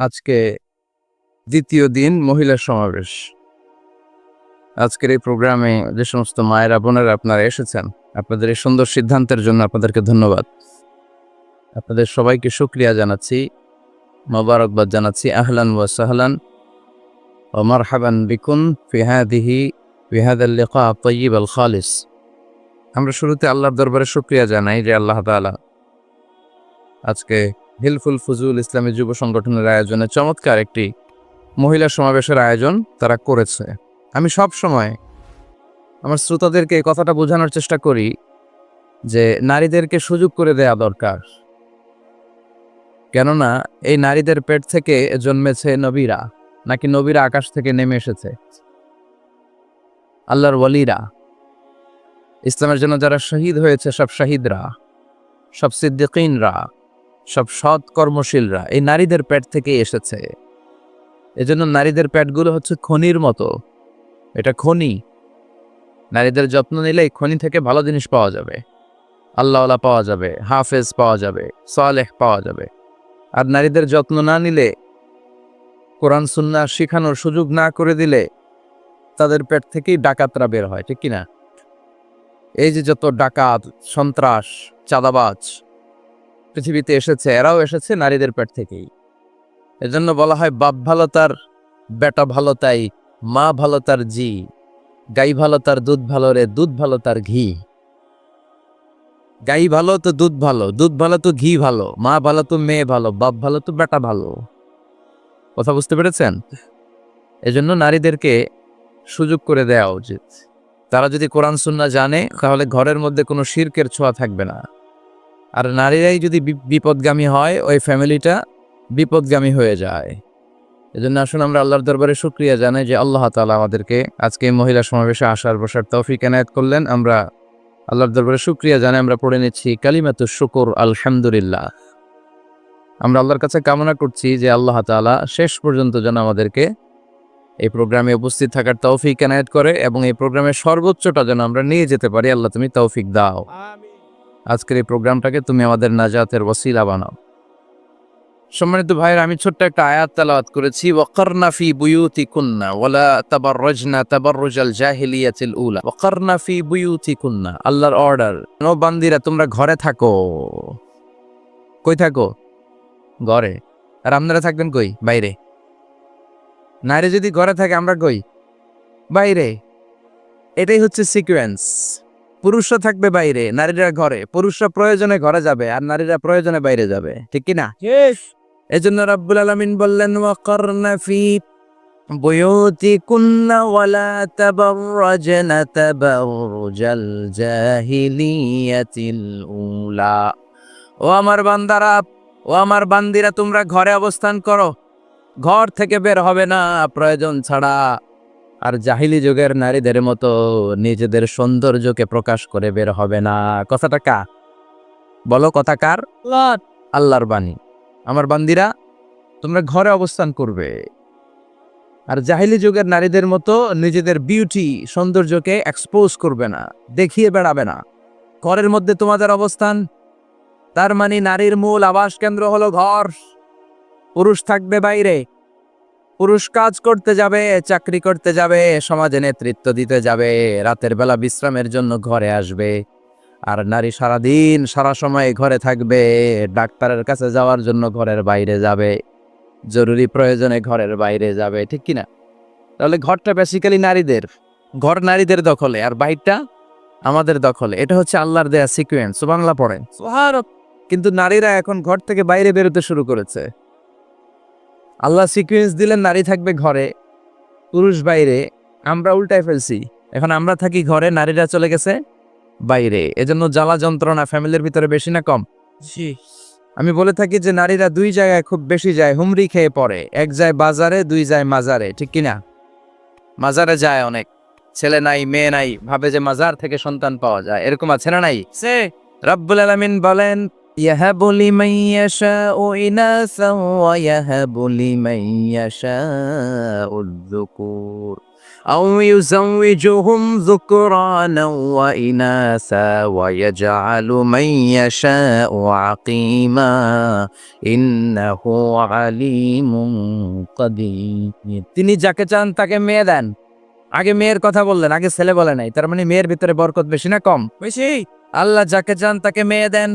আজকে দ্বিতীয় দিন মহিলা সমাবেশ। আজকের এই প্রোগ্রামে যে সমস্ত মায়েরা বোনেরা আপনারা এসেছেন, আপনাদের এই সুন্দর সিদ্ধান্তের জন্য আপনাদেরকে ধন্যবাদ। আপনাদের সবাইকে শুকরিয়া জানাচ্ছি, মোবারকবাদ জানাচ্ছি। আহলান ওয়া সাহলান ওয়া মারহাবান বিকুম ফি হাদাল লিকা আত-তাইয়িব আল খালিস। আমরা শুরুতে আল্লাহর দরবারে শুকরিয়া জানাই যে আল্লাহ তাআলা আজকে হিলফুল ফুজুল ইসলামী যুব সংগঠনের আয়োজনে চমৎকার একটি মহিলা সমাবেশের আয়োজন তারা করেছে। আমি সব সময় আমার শ্রোতাদেরকে এই কথাটা বোঝানোর চেষ্টা করি যে নারীদেরকে সুযোগ করে দেয়া দরকার, কেননা এই নারীদের পেট থেকে জন্মেছে নবীরা, নাকি নবীরা আকাশ থেকে নেমে এসেছে? আল্লাহর ওয়ালিরা, ইসলামের জন্য যারা শহীদ হয়েছে, সব শহীদরা, সব সিদ্দিকিনরা, সব সৎ কর্মশীলরা এই নারীদের পেট থেকেই এসেছে। এজন্য নারীদের পেটগুলো হচ্ছে খনির মতো। এটা খনি। নারীদের যত্ন নিলে এই খনি থেকে ভালো জিনিস পাওয়া যাবে, আল্লাহওয়ালা পাওয়া যাবে, হাফেজ পাওয়া যাবে, সালেহ পাওয়া যাবে। আর নারীদের যত্ন না নিলে, কোরআন সুন্নাহ শিখানোর সুযোগ না করে দিলে তাদের পেট থেকেই ডাকাতরা বের হয়, ঠিক কিনা? এই যে যত ডাকাত, সন্ত্রাস, চাঁদাবাজ পৃথিবীতে এসেছে, এরাও এসেছে নারীদের পেট থেকেই। এজন্য বলা হয় বাপ ভালো তার বেটা ভালো তাই, মা ভালো তার জি, গাই ভালো তার দুধ ভালো রে, দুধ ভালো তার ঘি। গাই ভালো তো দুধ ভালো, দুধ ভালো তো ঘি ভালো, মা ভালো তো মেয়ে ভালো, বাপ ভালো তো বেটা ভালো। কথা বুঝতে পেরেছেন? এজন্য নারীদেরকে সুযোগ করে দেওয়া উচিত। তারা যদি কোরআন সুন্নাহ জানে, তাহলে ঘরের মধ্যে কোনো শিরকের ছোঁয়া থাকবে না। আর নারীরাই যদি বিপদগামী হয়, ওই ফ্যামিলিটা বিপদগামী হয়ে যায়। এজন্য আসুন আমরা আল্লাহর দরবারে শুকরিয়া জানাই যে আল্লাহ তাআলা আমাদেরকে আজকে মহিলা সমাবেশে আসার বসার তৌফিক এনায়েত করলেন। আমরা আল্লাহর দরবারে শুকরিয়া জানাই। আমরা পড়ে নিচ্ছি কালিমাতুশ শুকর আলহামদুলিল্লাহ। আমরা আল্লাহর কাছে কামনা করছি যে আল্লাহ তাআলা শেষ পর্যন্ত যেন আমাদেরকে এই প্রোগ্রামে উপস্থিত থাকার তৌফিক এনায়েত করে এবং এই প্রোগ্রামের সর্বোচ্চটা যেন আমরা নিয়ে যেতে পারি। আল্লাহ তুমি তৌফিক দাও। আজকের এই প্রোগ্রামটাকে তুমি আমাদের নাজাতের ওসিলা বানাও। সম্মানিত ভাইয়ের, আমি ছোট্ট একটা আয়াত তেলাওয়াত করেছি, ওয়াকারনা ফি বুয়ুতিকুন্না ওয়ালা তাবাররাজনা তাবাররুজাল জাহিলিয়াতিল উলা। ওয়াকারনা ফি বুয়ুতিকুন্না, আল্লাহর অর্ডার। ও বান্দিরা, তোমরা ঘরে থাকো। কই থাকো? ঘরে। আর আপনারা থাকবেন কই? বাইরে। নারী যদি ঘরে থাকে, আমরা কই? বাইরে। এটাই হচ্ছে সিকোয়েন্স। পুরুষরা থাকবে বাইরে, নারীরা ঘরে। পুরুষরা প্রয়োজনে ঘরে যাবে আর নারীরা প্রয়োজনে বাইরে যাবে, ঠিক কিনা? এজন্য রাব্বুল আলামিন বললেন ওয়াকারনা ফি বুয়ুতিকুন্না ওয়ালা তাবাররাজনা তাবাররুজাল জাহিলিয়াতিল উলা। ও আমার বান্দারা, ও আমার বান্দিরা, তোমরা ঘরে অবস্থান করো, ঘর থেকে বের হবে না প্রয়োজন ছাড়া। আর জাহিলি যুগের নারীদের মতো নিজেদের সৌন্দর্যকে প্রকাশ করে বের হবে না। কথাটা কার? বলো, কথা কার? আল্লাহর বাণী। আমার বান্দিরা, তোমরা ঘরে অবস্থান করবে আর জাহিলি যুগের নারীদের মতো নিজেদের বিউটি, সৌন্দর্যকে এক্সপোজ করবে না, দেখিয়ে বেড়াবে না। ঘরের মধ্যে তোমাদের অবস্থান। তার মানে নারীর মূল আবাস কেন্দ্র হলো ঘর। পুরুষ থাকবে বাইরে। পুরুষ কাজ করতে যাবে, চাকরি করতে যাবে, সমাজে নেতৃত্ব দিতে যাবে, রাতের বেলা বিশ্রামের জন্য ঘরে আসবে। আর নারী সারাদিন সারা সময় ঘরে থাকবে, ডাক্তারের কাছে যাওয়ার জন্য ঘরের বাইরে যাবে, জরুরি প্রয়োজনে ঘরের বাইরে যাবে, ঠিক কিনা? তাহলে ঘরটা বেসিক্যালি নারীদের। ঘর নারীদের দখলে আর বাইরটা আমাদের দখলে। এটা হচ্ছে আল্লাহর দেয়া সিকোয়েন্স। সুবহানাল্লাহ পড়েন। কিন্তু নারীরা এখন ঘর থেকে বাইরে বেরোতে শুরু করেছে। আল্লাহ সিকোয়েন্স দিলেন নারী থাকবে ঘরে, পুরুষ বাইরে। আমরা উল্টায় ফেলছি। এখন আমরা থাকি ঘরে, নারীরা চলে গেছে বাইরে। এজন্য জ্বালা যন্ত্রণা ফ্যামিলির ভিতরে বেশি না কম? আমি বলে থাকি যে নারীরা দুই জায়গায় খুব বেশি যায়, হুমড়ি খেয়ে পড়ে। এক যায় বাজারে, দুই যায় মাজারে, ঠিক কিনা? মাজারে যায় অনেক, ছেলে নাই মেয়ে নাই, ভাবে যে মাজার থেকে সন্তান পাওয়া যায়। এরকম আছে না নাই? রাব্বুল আলামিন বলেন ইয়াহাবু লিমান ইয়াশাউ ইনাসান ওয়া ইয়াহাবু লিমান ইয়াশাউ যুকুর আও ইউযাওয়িজুহুম যুকরানা ওয়া ইনাসা ওয়া ইয়াজআলু মান ইয়াশাউ আকিমা ইন্নাহু আলিমুন কাদির। তিনি যাকে চান তাকে মেয়ে দেন। আগে মেয়ের কথা বললেন, আগে ছেলে বলে নাই। তার মানে মেয়ের ভিতরে বরকত বেশি না কম? বেশি। আল্লাহ যাকে চান তাকে মেয়ে দেন,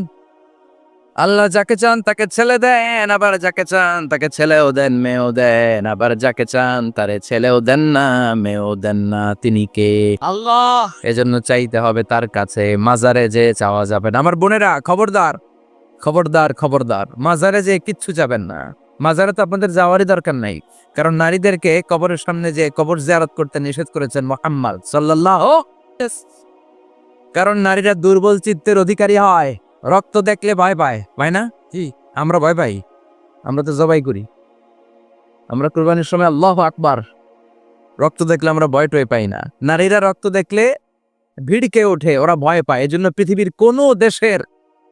আল্লাহ যাকে চান তাকে ছেলে দেন, আবার যাকে চান তাকে ছেলেও দেন মেয়েও দেন, আবার যাকে চান তারে ছেলেও দেন না মেয়েও দেন না। তিনি কে? আল্লাহ। এজন্য চাইতে হবে তার কাছে, মাজারে যে চাওয়া যাবে না। আমার বোনেরা খবরদার, খবরদার, খবরদার, মাজারে যে কিচ্ছু যাবেন না। মাজারে তো আপনাদের যাওয়ারই দরকার নাই, কারণ নারীদেরকে কবরের সামনে যে কবর জিয়ারত করতে নিষেধ করেছেন মুহাম্মদ সাল্লাল্লাহু। কারণ নারীরা দুর্বল চিত্তের অধিকারী হয়, রক্ত দেখলে ভয় পায়, পায় না? জি, আমরা ভয় পাই, আমরা তো জবাই করি। আমরা কুরবানির সময় আল্লাহু আকবার, রক্ত দেখলে আমরা ভয় টয় পাই না। নারীরা রক্ত দেখলে ভিড়কে ওঠে, ওরা ভয় পায়। এজন্য পৃথিবীর কোনো দেশের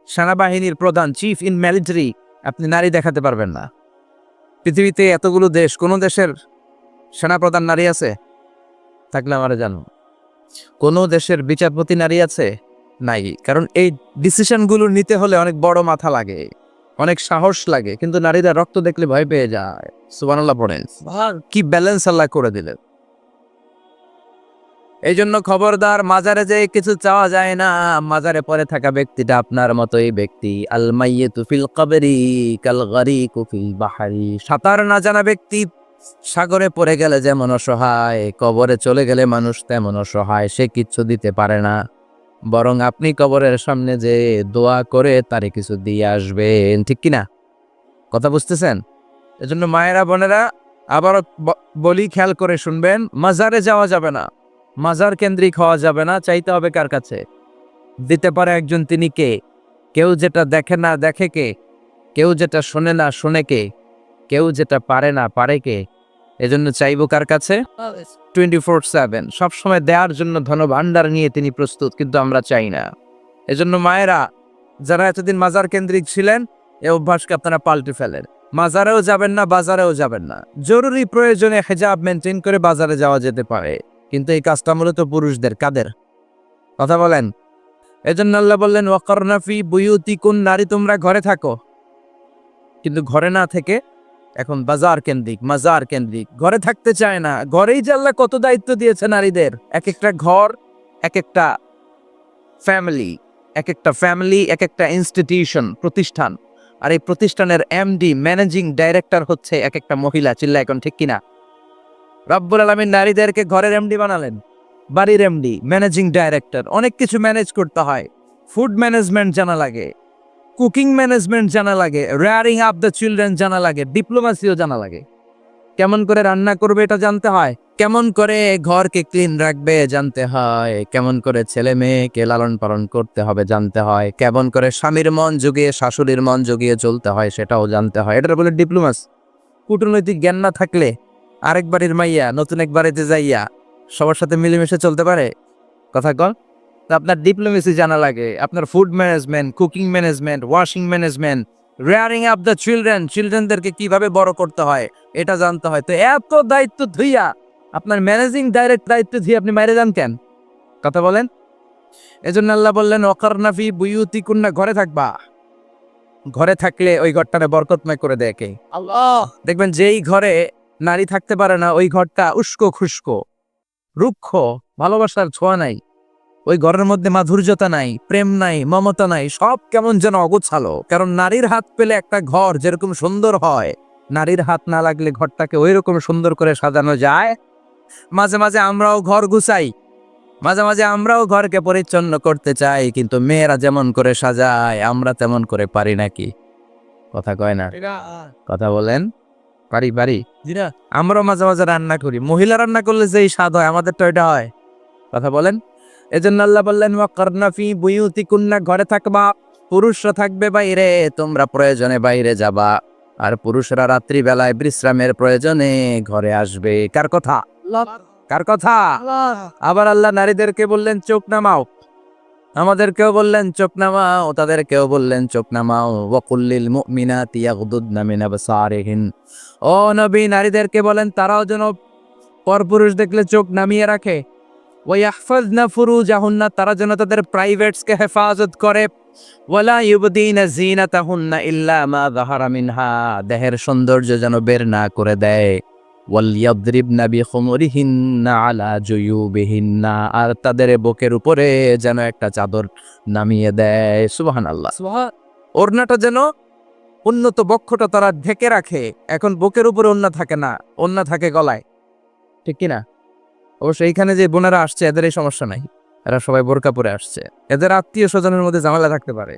সেনাবাহিনীর প্রধান, চিফ ইন মিলিটারি, আপনি নারী দেখাতে পারবেন না। পৃথিবীতে এতগুলো দেশ, কোন দেশের সেনাপ্রধান নারী আছে? থাকলে আমারে জানো। কোন দেশের বিচারপতি নারী আছে? নাই। কারণ এই ডিসিশনগুলো নিতে হলে অনেক বড় মাথা লাগে, অনেক সাহস লাগে, কিন্তু নারীরা রক্ত দেখলে ভয় পেয়ে যায়। সুবহানাল্লাহ পড়েন। কি ব্যালেন্স আল্লাহ করে দিলেন। এই জন্য খবরদার, মাজারে যে কিছু চাওয়া যায় না। মাজারে পড়ে থাকা ব্যক্তিটা আপনার মতোই ব্যক্তি। আল মাইয়িতু ফিল কবরি কাল গারিকু ফিল বাহরি। সাঁতার না জানা ব্যক্তি সাগরে পড়ে গেলে যেমন অসহায়, কবরে চলে গেলে মানুষ তেমন অসহায়। সে কিচ্ছু দিতে পারে না, বরং আপনি কবরের সামনে যে দোয়া করে তারে কিছু দিয়ে আসবেন। ঠিক কিনা? কথা বুঝতেছেন? এজন্য মায়েরা বোনেরা আবার বলি, খেয়াল করে শুনবেন, মাজারে যাওয়া যাবে না, মাজার কেন্দ্রিক হওয়া যাবে না। চাইতে হবে কার কাছে? দিতে পারে একজন, তিনি কে? কেউ যেটা দেখে না দেখে কে? কেউ যেটা শোনে না শোনে কে? কেউ যেটা পারে না পারে কে? এজন্য চাইবো কার কাছে? 24/7 সবসময় দেওয়ার জন্য ধন ভান্ডার নিয়ে তিনি প্রস্তুত, কিন্তু আমরা চাই না। এজন্য মায়েরা যারা এতদিন মাজার কেন্দ্রিক ছিলেন, এই অভ্যাসকে আপনারা পাল্টে ফেলেন। মাজারেও যাবেন না, বাজারেও যাবেন না। জরুরি প্রয়োজনে হিজাব মেনটেন করে বাজারে যাওয়া যেতে পারে, কিন্তু এই কাজটা মূলত পুরুষদের। কাদের কথা বলেন? এজন্য আল্লাহ বললেন ওয়াকারনা ফি বুয়ুতিকুন, নারী তোমরা ঘরে থাকো। কিন্তু ঘরে না থেকে এখন বাজার কেন্দ্রিক, মাজার কেন্দ্রিক। ঘরে থাকতে চায় না। ঘরেই যে আল্লাহ কত দায়িত্ব দিয়েছে নারীদের। এক একটা ঘর এক একটা ফ্যামিলি, এক একটা ফ্যামিলি এক একটা ইনস্টিটিউশন, প্রতিষ্ঠান। আর এই প্রতিষ্ঠানের এমডি, ম্যানেজিং ডাইরেক্টর হচ্ছে এক একটা মহিলা। চিল্লা এখন ঠিক কিনা? রব্বুল আলামিন নারীদেরকে ঘরের এমডি বানালেন, বাড়ির এমডি, ম্যানেজিং ডাইরেক্টর। অনেক কিছু ম্যানেজ করতে হয়। ফুড ম্যানেজমেন্ট জানা লাগে, কুকিং ম্যানেজমেন্ট জানা লাগে, রেয়ারিং আপ দ্য চিলড্রেন জানা লাগে, ডিপ্লোমাসিও জানা লাগে। কেমন করে রান্না করবে এটা জানতে হয়, কেমন করে ঘরকে ক্লিন রাখবে জানতে হয়, কেমন করে ছেলে মেয়েকে লালন পালন করতে হবে জানতে হয়, কেমন করে স্বামীর মন জুগিয়ে শাশুড়ির মন জুগিয়ে চলতে হয় সেটাও জানতে হয়। এটা বলে ডিপ্লোমাস। কূটনৈতিক জ্ঞান না থাকলে আরেক বাড়ির মাইয়া নতুন এক বাড়িতে যাইয়া সবার সাথে মিলেমিশে চলতে পারে? কথা কল। তো আপনার ডিপ্লোমেসি জানা লাগে, আপনার food management, cooking management, washing management, rearing up the children, চিলড্রেনদেরকে কিভাবে বড় করতে হয় এটা জানতে হয়। তো এত দায়িত্ব ধুইয়া আপনার ম্যানেজিং ডাইরেক্ট দায়িত্ব ধুয়ে আপনি বাইরে যান কেন? কথা বলেন। এজন্য আল্লাহ বললেন ওয়াকারনা ফি বুয়ুতিকুন্না, ঘরে থাকবা। ঘরে থাকলে ওই ঘরটারে বরকতময় করে দেয় কে? আল্লাহ। দেখবেন যেই ঘরে নারী থাকতে পারে না, ওই ঘরটা উস্কো খুস্কো, রুক্ষ, ভালোবাসার ছোঁয়া নাই। ওই ঘরের মধ্যে মাধুর্যতা নাই, প্রেম নাই, মমতা নাই, সব কেমন যেন অগোছালো। কারণ নারীর হাত পেলে একটা ঘর যেরকম সুন্দর হয়, নারীর হাত না লাগলে ঘরটাকে ওই রকম সুন্দর করে সাজানো যায়। মাঝে মাঝে আমরাও ঘর গুছাই, মাঝে মাঝে আমরাও ঘরকে পরিচ্ছন্ন করতে চাই, কিন্তু মেয়েরা যেমন করে সাজায় আমরা তেমন করে পারি নাকি? কথা কয় না? কথা বলেন। পারি পারি। আমরাও মাঝে মাঝে রান্না করি, মহিলা রান্না করলে যেই স্বাদ হয় আমাদের তো এটা হয়। কথা বলেন। এজন্য আল্লাহ বললেন ওয়াকারনা ফি বুয়ুতিকুন্না, ঘরে থাকবা। পুরুষরা থাকবে বাইরে, তোমরা প্রয়োজনে বাইরে যাবা। আর পুরুষরা রাত্রি বেলায় বিশ্রামের প্রয়োজনে ঘরে আসবে। কার কথা? কার কথা? আবার আল্লাহ নারীদেরকে বললেন চোখ নামাও, আমাদেরকেও বললেন চোখ নামাও, তাদেরকেও বললেন চোখ নামাও। ওয়াকুল্লিল মুমিনাতি ইয়াগদুদনা মিন আবসারিহিন, ও নবী নারীদেরকে বলেন তারাও যেন পরপুরুষ দেখলে চোখ নামিয়ে রাখে। ওয়াহফাজনা ফুরুজাহুন্না, তারা যেন তাদের প্রাইভেটসকে হেফাজত করে। ওয়ালা ইউবদিনা জিনাতাহুন্না ইল্লা মা যাহারা মিনহা, দেহের সৌন্দর্য যেন বের না করে দেয়। ওয়ালিয়াদরিবনা বিখুমুরিহিন্না আলা জুয়ুবিহিন্না, আর তাদের বুকের উপরে যেন একটা চাদর নামিয়ে দেয়। সুবহানাল্লাহ। ওড়নাটা যেন উন্নত বক্ষটা তারা ঢেকে রাখে। এখন বুকের উপরে ওড়না থাকে না, ওড়না থাকে গলায়, ঠিক কিনা? অবশ্য এইখানে যে বোনেরা আসছে এদের এই সমস্যা নাই, এরা সবাই বোরকা পরে আসছে। এদের আত্মীয় স্বজনের মধ্যে ঝামেলা থাকতে পারে,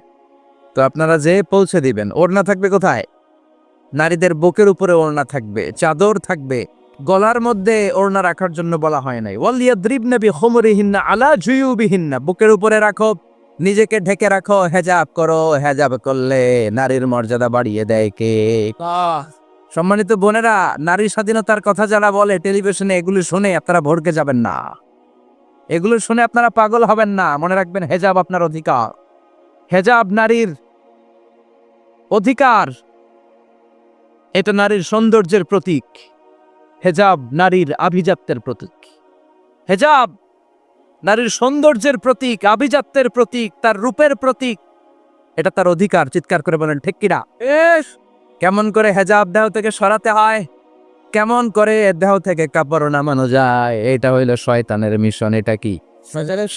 তো আপনারা যে পৌঁছে দিবেন। ওড়না থাকবে কোথায়? নারীদের বুকের উপরে ওড়না থাকবে, চাদর থাকবে, গলার মধ্যে ওড়না রাখার জন্য বলা হয় নাই। ওয়ালিয়াদরিবনা বিখুমুরিহিন্না আলা জুয়ুবিহিন্না, বুকের উপরে রাখো, নিজেকে ঢেকে রাখো, হেজাব করো। হেজাব করলে নারীর মর্যাদা বাড়িয়ে দেয় কে? সম্মানিত বোনেরা, নারী স্বাধীনতার কথা যারা বলে টেলিভিশনে, এগুলো শুনে আপনারা ভড়কে যাবেন না, এগুলো শুনে আপনারা পাগল হবেন না। মনে রাখবেন, হেজাব আপনার অধিকার, হেজাব নারীর অধিকার, এটা নারীর সৌন্দর্যের প্রতীক। হেজাব নারীর আভিজাত্যের প্রতীক। হেজাব নারীর সৌন্দর্যের প্রতীক, আভিজাত্যের প্রতীক, তার রূপের প্রতীক। এটা তার অধিকার। চিৎকার করে বলেন ঠিক কিনা? কেমন করে হেজাব দেহ থেকে সরাতে হয়, কেমন করে দেহ থেকে কাপড় নামানো যায়, এটা হইল শয়তানের মিশন। এটা কি?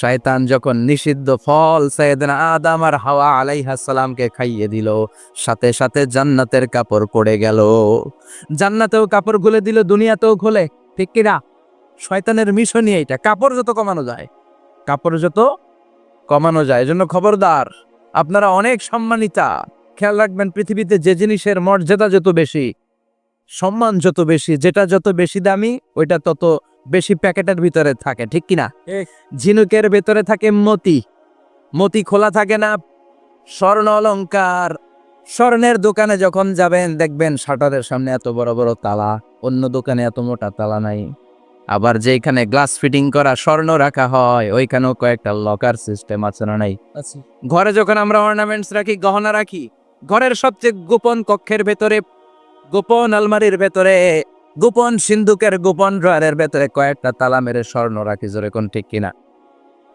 শয়তান যখন নিষিদ্ধ ফল সাইয়েদনা আদম আর হাওয়া আলাইহিস সালামকে খাইয়ে দিল, সাথে সাথে জান্নাতের কাপড় পড়ে গেল। জান্নাতেও কাপড় খুলে দিল, দুনিয়াতেও খোলে, ঠিক কিনা? শয়তানের মিশনই এইটা। কাপড় যত কমানো যায়, কাপড় যত কমানো যায়। এজন্য খবরদার, আপনারা অনেক সম্মানিতা। খেয়াল রাখবেন, পৃথিবীতে যে জিনিসের মর্যাদা যত বেশি, সম্মান যত বেশি, যেটা যত বেশি দামি, ওইটা তত বেশি প্যাকেটের ভিতরে থাকে, ঠিক কিনা? ঝিনুকের ভেতরে থাকে মতি, মতি খোলা থাকে না। স্বর্ণ অলংকার, স্বর্ণের দোকানে যখন যাবেন দেখবেন শাটারের সামনে এত বড় বড় তালা, অন্য দোকানে এত মোটা তালা নাই। আবার যেখানে গ্লাস ফিটিং করা স্বর্ণ রাখা হয়, ওইখানেও কয়েকটা লকার সিস্টেম আছে না নাই? ঘরে যখন আমরা অর্নামেন্টস রাখি, গহনা রাখি, ঘরের সবচেয়ে গোপন কক্ষের ভেতরে, গোপন আলমারির ভেতরে, গোপন সিন্ধুকের গোপন ড্রয়ারের ভেতরে কয়েকটা তালা মেরে স্বর্ণ রাখি। জোরে কোন ঠিক কিনা?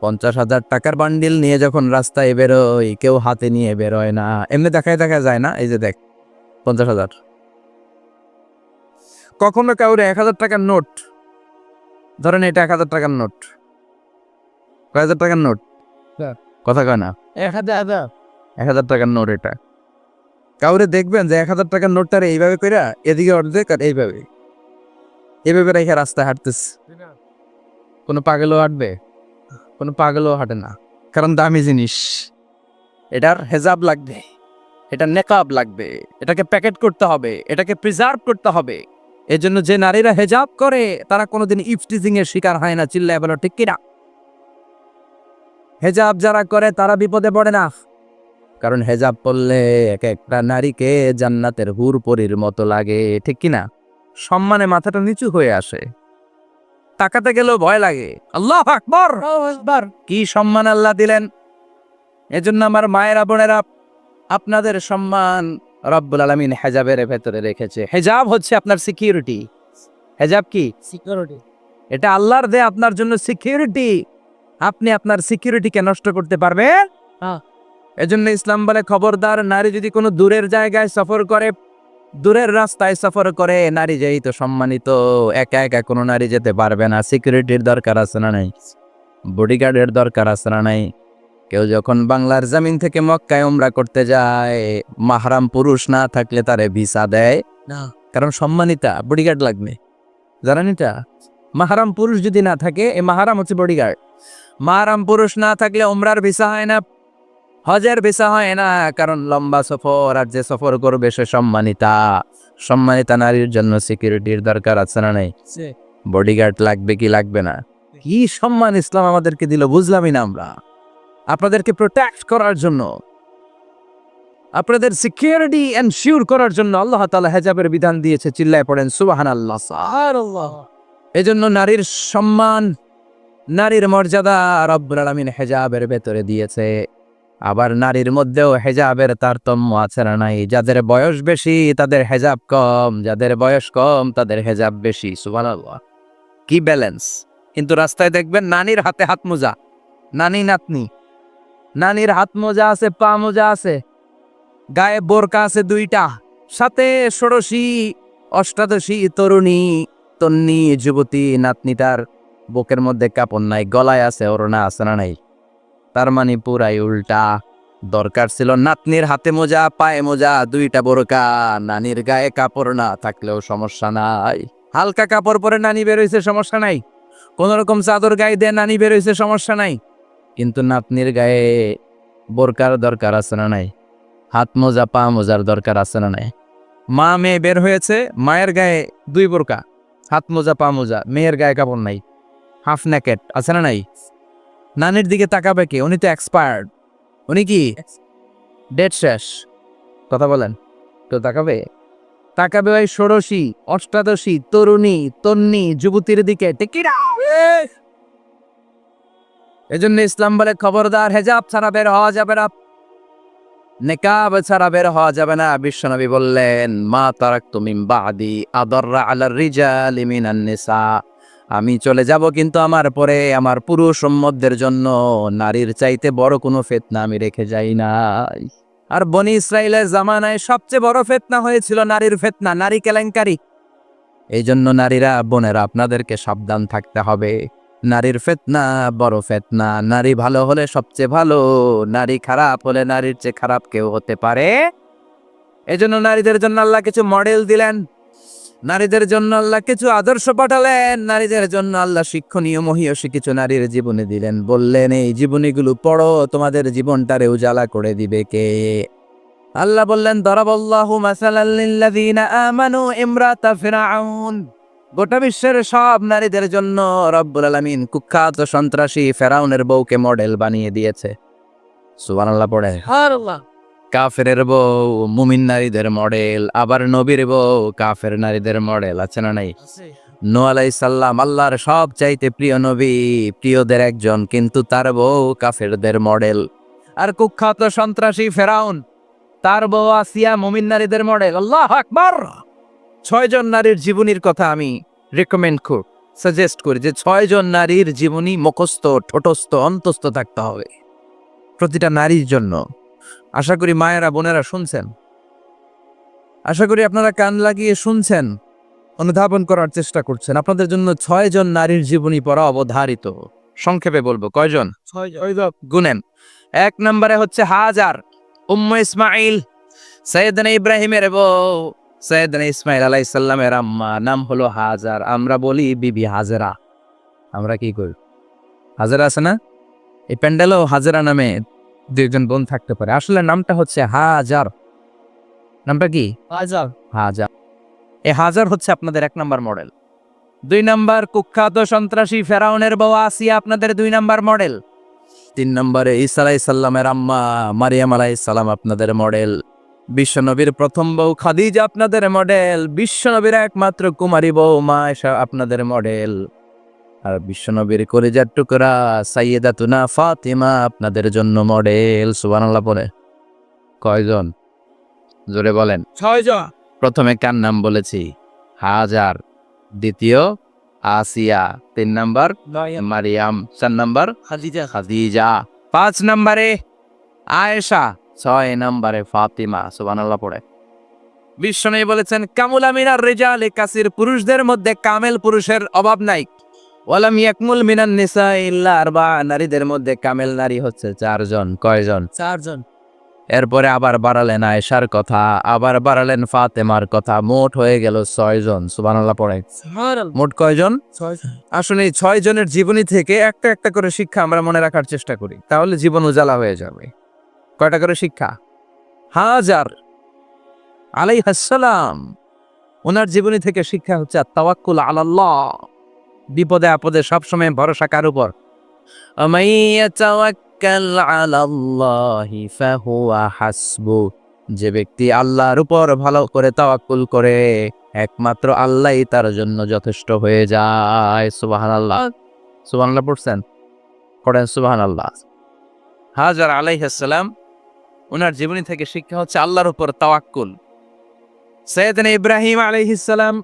50,000 টাকার বান্ডিল নিয়ে যখন রাস্তায় বেরোই, কেউ হাতে নিয়ে বেরোয় না, এমনি দেখায় দেখা যায় না। এই যে দেখ, 50,000। কখনো কাউরে 1,000 টাকার নোট, ধরেন এটা 1,000 টাকার নোট, কয় হাজার টাকার নোট, কথা কয় না, 1,000 টাকার নোট। এটা কাউরে দেখবেন যে 1,000 টাকার নোটটারে এইভাবে কইরা এদিকে অর্ধেক আর এইভাবে এইভাবে রেখে রাস্তায় হাঁটতেছে। কোনো পাগলও হাঁটবে? কোনো পাগলও হাঁটে না, কারণ দামি জিনিস। এটার হেজাব লাগবে, এটা নেকাব লাগবে, এটাকে প্যাকেট করতে হবে, এটাকে প্রিজার্ভ করতে হবে। এজন্য যে নারীরা হেজাব করে তারা কোনোদিন ইফটিজিং এর শিকার হয় না। চিল্লায় বলো ঠিক কিনা? হেজাব যারা করে তারা বিপদে পড়ে না, কারণ হেজাব পরলে এক একটা নারীকে জান্নাতের হুর পরীর মতো লাগে, ঠিক কিনা? সম্মানে মাথাটা নিচু হয়ে আসে, তাকাতে গেলেও ভয় লাগে। আল্লাহু আকবার, কি সম্মান আল্লাহ দিলেন! এজন্য আমার মায়েরা বোনেরা, আপনাদের সম্মান রব্বুল আলামিন হেজাবের ভেতরে রেখেছে। হেজাব হচ্ছে আপনার সিকিউরিটি। হেজাব কি? সিকিউরিটি। এটা আল্লাহর দেয়া আপনার জন্য সিকিউরিটি। আপনি আপনার সিকিউরিটিকে নষ্ট করতে পারবেন না। এজন্য ইসলাম বলে, খবরদার, নারী যদি কোনো দূরের জায়গায় সফর করে, দূরের রাস্তায় সফর করে, নারী যেই তো সম্মানিত, একা একা কোনো নারী যেতে পারবে না। সিকিউরিটির দরকার আছে না নাই? বডিগার্ডের দরকার আছে না নাই? কেউ যখন বাংলার জমিন থেকে মক্কায় উমরা করতে যায়, মাহরাম পুরুষ না থাকলে তারে ভিসা দেয় না, কারণ সম্মানিতা, বডিগার্ড লাগবে। জানেন এটা? মাহরাম পুরুষ যদি না থাকে, এই মাহরাম হচ্ছে বডিগার্ড। মাহরাম পুরুষ না থাকলে উমরার ভিসা হয় না, হজের ভিসা হয় না, কারণ লম্বা সফর, আর যে সফর করবে সে সম্মানিতা। সম্মানিতা নারীর জন্য সিকিউরিটির দরকার আছে না নাই? বডিগার্ড লাগবে কি লাগবে না? কি সম্মান ইসলাম আমাদেরকে দিল, বুঝলামই না আমরা। আপনাদেরকে প্রোটেক্ট করার জন্য, আপনাদের সিকিউরিটি এনশিওর করার জন্য আল্লাহ তাআলা হেজাবের বিধান দিয়েছে। চিল্লায় পড়েন সুবহানাল্লাহ, সুবহানাল্লাহ। এজন্য নারীর সম্মান, নারীর মর্যাদা রব্বুল আলামিন হেজাবের ভেতরে দিয়েছে। আবার নারীর মধ্যেও হেজাবের তারতম্য আছে না নাই? যাদের বয়স বেশি তাদের হেজাব কম, যাদের বয়স কম তাদের হেজাব বেশি। সুবহানাল্লাহ। কি ব্যালেন্স। কিন্তু রাস্তায় দেখবেন নানির হাতে হাত মোজা, নানি নাতনি, নানির হাত মোজা আছে, পা মোজা আছে, গায়ে বোরকা আছে 2টা, সাথে ষোড়শী অষ্টাদশী তরুণী তন্নি যুবতী নাতনিটার বুকের মধ্যে কাপড় নাই, গলায় আছে ওড়না, আছে না নাই? তার মানে পুরাই উল্টা। দরকার ছিল নাতনির হাতে মোজা, পায়ে মোজা, 2টা বোরকা, নানির গায়ে কাপড় না থাকলেও সমস্যা নাই। হালকা কাপড় পরে নানি বেরোইছে, সমস্যা নাই। কোন রকম চাদর গায়ে দিয়ে নানি বেরোইছে, সমস্যা নাই। কিন্তু নাতনির গায়ে বোরকার দরকার আছে না নাই? হাত মোজা পা মোজার দরকার আছে না নাই? মা মেয়ে বের হয়েছে, মায়ের গায়ে 2 বোরকা, হাত মোজা পা মোজা, মেয়ের গায়ে কাপড় নাই, হাফ নেকেট, আছে না নাই? নানির দিকে তাকাবে কে? উনি তো এক্সপায়ার্ড, উনি কি ডেট শেষ। কথা বলেন, তো তাকাবে? তাকাবে ওই ষোড়শী অষ্টাদশী তরুণী তন্নি যুবতীর দিকে। এজন্য ইসলাম বলে খবরদার, হেজাব ছাড়া বের হওয়া যাবে না, নেকাব ছাড়া বের হওয়া যাবে না। বিশ্বনবী বললেন, মা তারাকতু মিন বাদি আদাররা আলার রিজালি মিনান নিসা, আমি চলে যাব কিন্তু আমার পরে আমার পুরুষ উম্মতদের জন্য নারীর চাইতে বড় কোনো ফিতনা আমি রেখে যাই নাই। আর বনি ইসরাইলের জামানায় সবচেয়ে বড় ফিতনা হয়েছিল নারীর ফিতনা, নারী কেলেঙ্কারি। এই জন্য নারীরা, বোনেরা, আপনাদেরকে সাবধান থাকতে হবে। নারীর ফিতনা বড় ফিতনা। নারী ভালো হলে সবচেয়ে ভালো, নারী খারাপ হলে নারীর চেয়ে খারাপ কেউ হতে পারে। এজন্য নারীদের জন্য আল্লাহ কিছু মডেল দিলেন, নারীদের জন্য আল্লাহ কিছু আদর্শ পাঠালেন, নারীদের জন্য আল্লাহ শিক্ষণীয় মহীয়সী কিছু নারীর জীবনী দিলেন। বললেন, এই জীবনীগুলো পড়ো, তোমাদের জীবনটারে উজালা করে দিবে কে? আল্লাহ বললেন, দরাবাল্লাহু মাসালাল লিল্লাযীনা আমানু ইমরাতা ফিরআউন। গোটা বিশ্বের সব নারীদের জন্য রব্বুল আলামিন কুখ্যাত সন্ত্রাসী ফেরাউনের বউকে মডেল বানিয়ে দিয়েছে। সুবহানাল্লাহ পড়ে। সুবহানাল্লাহ। কাফেরের বউ মুমিন নারীদের মডেল, আবার নবীর বউ কাফের নারীদের মডেল, আছে না নাই? নূহ আলাইহিস সালাম আল্লাহর সব চাইতে প্রিয় নবী, প্রিয়দের একজন, কিন্তু তার বউ কাফেরদের মডেল। আর কুখ্যাত সন্ত্রাসী ফেরাউন, তার বউ আসিয়া মুমিন নারীদের মডেল। আল্লাহু আকবার। 6 জন নারীর জীবনীর কথা আমি রেকমেন্ড সাজেস্ট করি যে 6 জন নারীর জীবনী মুখস্থ, ঠোঁটস্থ, অন্তস্থ থাকতে হবে প্রতিটা নারীর জন্য। আশা করি মায়েরা বোনেরা শুনছেন, আশা করি আপনারা কান লাগিয়ে শুনছেন, অনুধাবন করার চেষ্টা করছেন। আপনাদের জন্য 6 জন নারীর জীবনী পড়া অবধারিত। সংক্ষেপে বলবো, কয়জন? 6 জন। গুনেন। 1 নম্বরে হচ্ছে হাজার, উম্মে ইসমাইল, সৈয়দনা ইব্রাহিমের বউ, সৈয়দনা ইসমাইল আলাইহিস সালামের আম্মা, নাম হলো হাজার। আমরা বলি বিবি হাজেরা। আমরা কি করি? হাজেরা আছে না? এই প্যান্ডেলও হাজেরা নামে 2 জন বোন থাকতে পারে। আসলে নামটা হচ্ছে হাজার। নামটা কি? হাজার। হাজার। এই হাজার হচ্ছে আপনাদের 1 নাম্বার মডেল। 2 নাম্বার কুখ্যাত সন্ত্রাসী ফেরাউনের বউ আসিয়া আপনাদের 2 নাম্বার মডেল। 3 নম্বরে ঈসা আলাইহিস সালামের আম্মা মারিয়াম আলাইহিস সালাম আপনাদের মডেল। বিশ্বনবীর প্রথম বউ খাদিজা আপনাদের মডেল। বিশ্বনবীর একমাত্র কুমারী বউ মা আয়েশা আপনাদের মডেল। আর বিশ্বনবীর কলিজার টুকরা সাইয়্যিদাতুনা ফাতিমা আপনাদের জন্য মডেল। সুবহানাল্লাহ পড়ে। কয়জন? জোরে বলেন। 6 জন। প্রথমে কার নাম বলেছি? হাজার। দ্বিতীয় আসিয়া। 3 নাম্বার মারিয়াম। 4 নাম্বার খাদিজা। 5 নাম্বারে আয়েশা। 6 নাম্বারে ফাতিমা। সুবহানাল্লাহ পড়ে। বিশ্বনবী বলেছেন, কামুলা মিনার রিজালি কাসির, পুরুষদের মধ্যে কামেল পুরুষের অভাব নাই। ওয়ালাম ইয়াকমুল মিনান নিসা ইল্লা আরবা, নারীদের মধ্যে কামেল নারী হচ্ছে 4 জন। কয়জন? 4 জন। এরপরে আবার বাড়ালেন আয়েশার কথা, আবার বাড়ালেন ফাতেমার কথা, মোট হয়ে গেল 6 জন। সুবহানাল্লাহ পড়ে। মোট কয়জন? 6 জন। আসলে এই 6 জনের জীবনী থেকে একটা একটা করে শিক্ষা আমরা মনে রাখার চেষ্টা করি, তাহলে জীবন উজালা হয়ে যাবে। কয়টা করে শিক্ষা? হাজার আলাইহিস সালাম, ওনার জীবনী থেকে শিক্ষা হচ্ছে তাওয়াক্কুল আলাল্লাহ, বিপদে আপদে সবসময় ভরসা কার উপর? আমাইয়া তাওয়াক্কাল আলাল্লাহি ফাহুয়া হাসবু, যে ব্যক্তি আল্লাহর উপর ভালো করে তাওয়াক্কুল করে একমাত্র আল্লাহই তার জন্য যথেষ্ট হয়ে যায়। সুবহানাল্লাহ। সুবহানাল্লাহ পড়ছেন? পড়েন সুবহানাল্লাহ। হাজার আলাইহিস সালাম, ওনার জীবনী থেকে শিক্ষা হচ্ছে আল্লাহর উপর তাওয়াক্কুল। সৈয়দনা ইব্রাহিম আলাইহিস সালাম,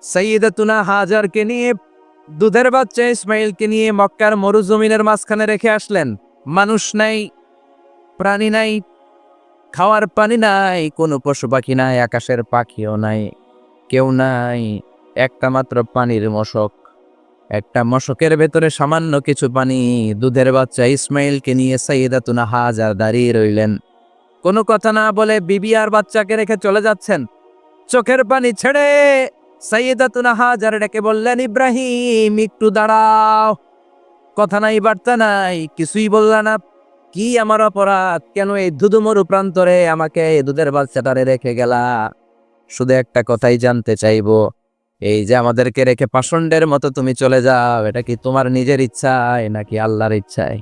সাইয়্যিদাতুনা হাজারকে নিয়ে, দুধের বাচ্চা ইসমাইলকে নিয়ে মক্কার মরুজমিনের মাঝখানে রেখে আসলেন। মানুষ নাই, প্রাণী নাই, খাওয়ার পানি নাই, কোনো পশু পাখি নাই, আকাশের পাখিও নাই, কেউ নাই, একটা মাত্র পানির মশক। একটা মশকের ভেতরে সামান্য কিছু পানি। দুধের বাচ্চা ইসমাইলকে নিয়ে সাইয়্যিদাতুনা হাজার দাঁড়িয়ে রইলেন। কোনো কথা না বলে বিবি আর বাচ্চাকে রেখে চলে যাচ্ছেন। চোখের পানি ছেড়ে সাইয়্যিদাতুনা হাজার ডেকে বললেন, ইব্রাহিম একটু দাঁড়াও। কথা নাই, বার্তা নাই, কিছুই বললা না। কি আমার অপরাধ? কেন এই ধুধুমরু প্রান্তরে আমাকে এই দুধের বাচ্চাটারে রেখে গেলা? শুধু একটা কথাই জানতে চাইবো, এই যে আমাদেরকে রেখে পাষণ্ডের মতো তুমি চলে যাও, এটা কি তোমার নিজের ইচ্ছায় নাকি আল্লাহর ইচ্ছায়?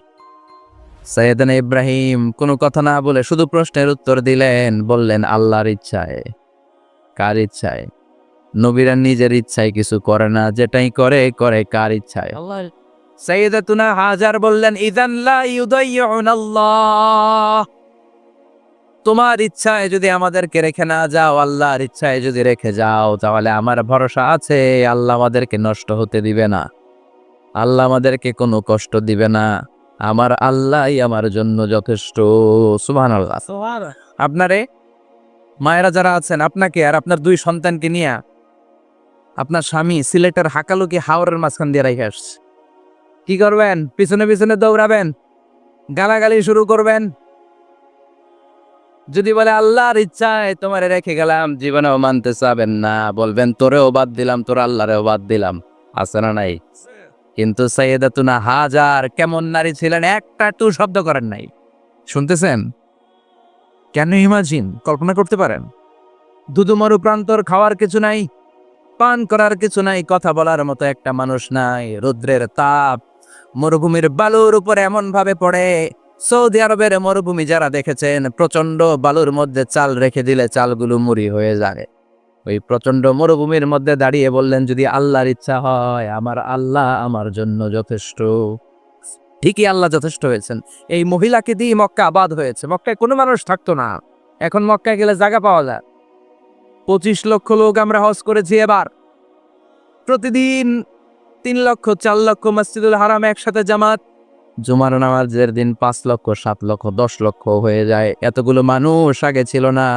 সাইয়েদনা ইব্রাহিম কোনো কথা না বলে শুধু প্রশ্নের উত্তর দিলেন, বললেন আল্লাহর ইচ্ছায়। কার ইচ্ছায়? নবীরা নিজের ইচ্ছায় কিছু করে না, যেটাই করে করে কার ইচ্ছায়? আল্লাহর। সাইয়্যিদাতুনা হাজার বললেন, ইযান লা ইউদাইয়ুনাল্লাহ। তোমার ইচ্ছায় যদি আমাদেরকে রেখে না যাও, আল্লাহর ইচ্ছায় যদি রেখে যাও, তাহলে আমার ভরসা আছে আল্লাহ আমাদেরকে নষ্ট হতে দিবে না, আল্লাহ আমাদেরকে কোনো কষ্ট দিবে না। আমার আল্লাহই আমার জন্য যথেষ্ট। সুবহানাল্লাহ। আপনারে মায়েরা যারা আছেন, আপনাকে আর আপনার দুই সন্তানকে নিয়ে আপনার স্বামী সিলেটের হাকালুকি হাওরের মাঝখান দিয়ে রেখে আসছে। কি করবেন? পিছনে পিছনে দৌড়াবেন, গালাগালি শুরু করবেন। যদি বলে আল্লাহর ইচ্ছায় তোমারে রেখে গেলাম, জীবনেও মানতে চাবেন না, বলবেন তোরেও বাদ দিলাম, তোর আল্লাহরেও বাদ দিলাম। আছে না নাই? কিন্তু সাইয়্যিদাতুনা হাজার কেমন নারী ছিলেন, একটা টু শব্দ করেন নাই। শুনতেছেন? কেন ইমাজিন, কল্পনা করতে পারেন? দুধুমরু প্রান্তর, খাওয়ার কিছু নাই, পান করার কিছু নাই, কথা বলার মতো একটা মানুষ নাই, রৌদ্রের তাপ মরুভূমির বালুর উপরে এমন ভাবে পড়ে। সৌদি আরবের মরুভূমি যারা দেখেছেন, প্রচন্ড বালুর মধ্যে চাল রেখে দিলে চালগুলো মুড়ি হয়ে যায়। ওই প্রচন্ড মরুভূমির মধ্যে দাঁড়িয়ে বললেন, যদি আল্লাহর ইচ্ছা হয়, আমার আল্লাহ আমার জন্য যথেষ্ট। ঠিকই আল্লাহ যথেষ্ট হয়েছেন। এই মহিলাকে দিয়ে মক্কা আবাদ হয়েছে। মক্কায় কোনো মানুষ থাকতো না, এখন মক্কায় গেলে জায়গা পাওয়া যায়। 25 লক্ষ লোক আমরা হজ করেছি এবার। প্রতিদিন 3 লক্ষ 4 লক্ষ মসজিদুল হারামে একসাথে জামাত। জুমার নামাজের দিন 5 লক্ষ 7 লক্ষ 10 লক্ষ হয়ে যায়। এতগুলো মানুষ আগে ছিল না।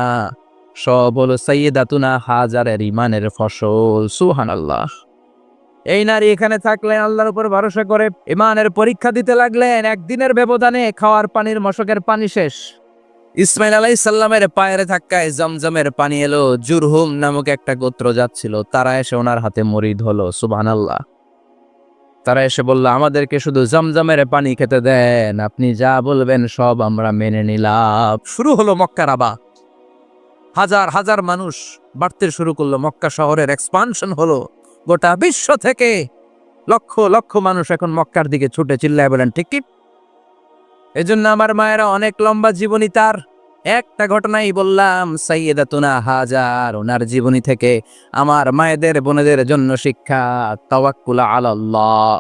সব হলো সাইয়্যিদাতুনা হাজারের ইমানের ফসল। সুবহানাল্লাহ। এই নারী এখানে থাকলেন, আল্লাহর উপর ভরসা করে ইমানের পরীক্ষা দিতে লাগলেন। একদিনের ব্যবধানে খাওয়ার পানির মশকের পানি শেষ। ইসমাইল আলাইহিস সালামের পায়ের ধাক্কায় জমজমের পানি এলো। জুরহুম নামক একটা গোত্র যাচ্ছিল, তারা এসে ওনার হাতে মরিদ হলো। সুবহানাল্লাহ। তারা এসে বলল, আমাদেরকে শুধু জমজমের পানি খেতে দেন, আপনি যা বলবেন সব আমরা মেনে নিলাম। শুরু হলো মক্কার আবাদ। হাজার হাজার মানুষ বাড়তে শুরু করলো, মক্কা শহরের এক্সপানশন হলো। গোটা বিশ্ব থেকে লক্ষ লক্ষ মানুষ এখন মক্কার দিকে ছুটে চিল্লায় বলেন, ঠিক কি? এজন্য আমার মায়েরা অনেক লম্বা জীবনী। তার একটা ঘটনাই বললাম, সাইয়্যিদাতুনা হাজার, ওনার জীবনী থেকে আমার মায়েদের বোনেদের জন্য শিক্ষা। তাওয়াক্কুল আলাল্লাহ।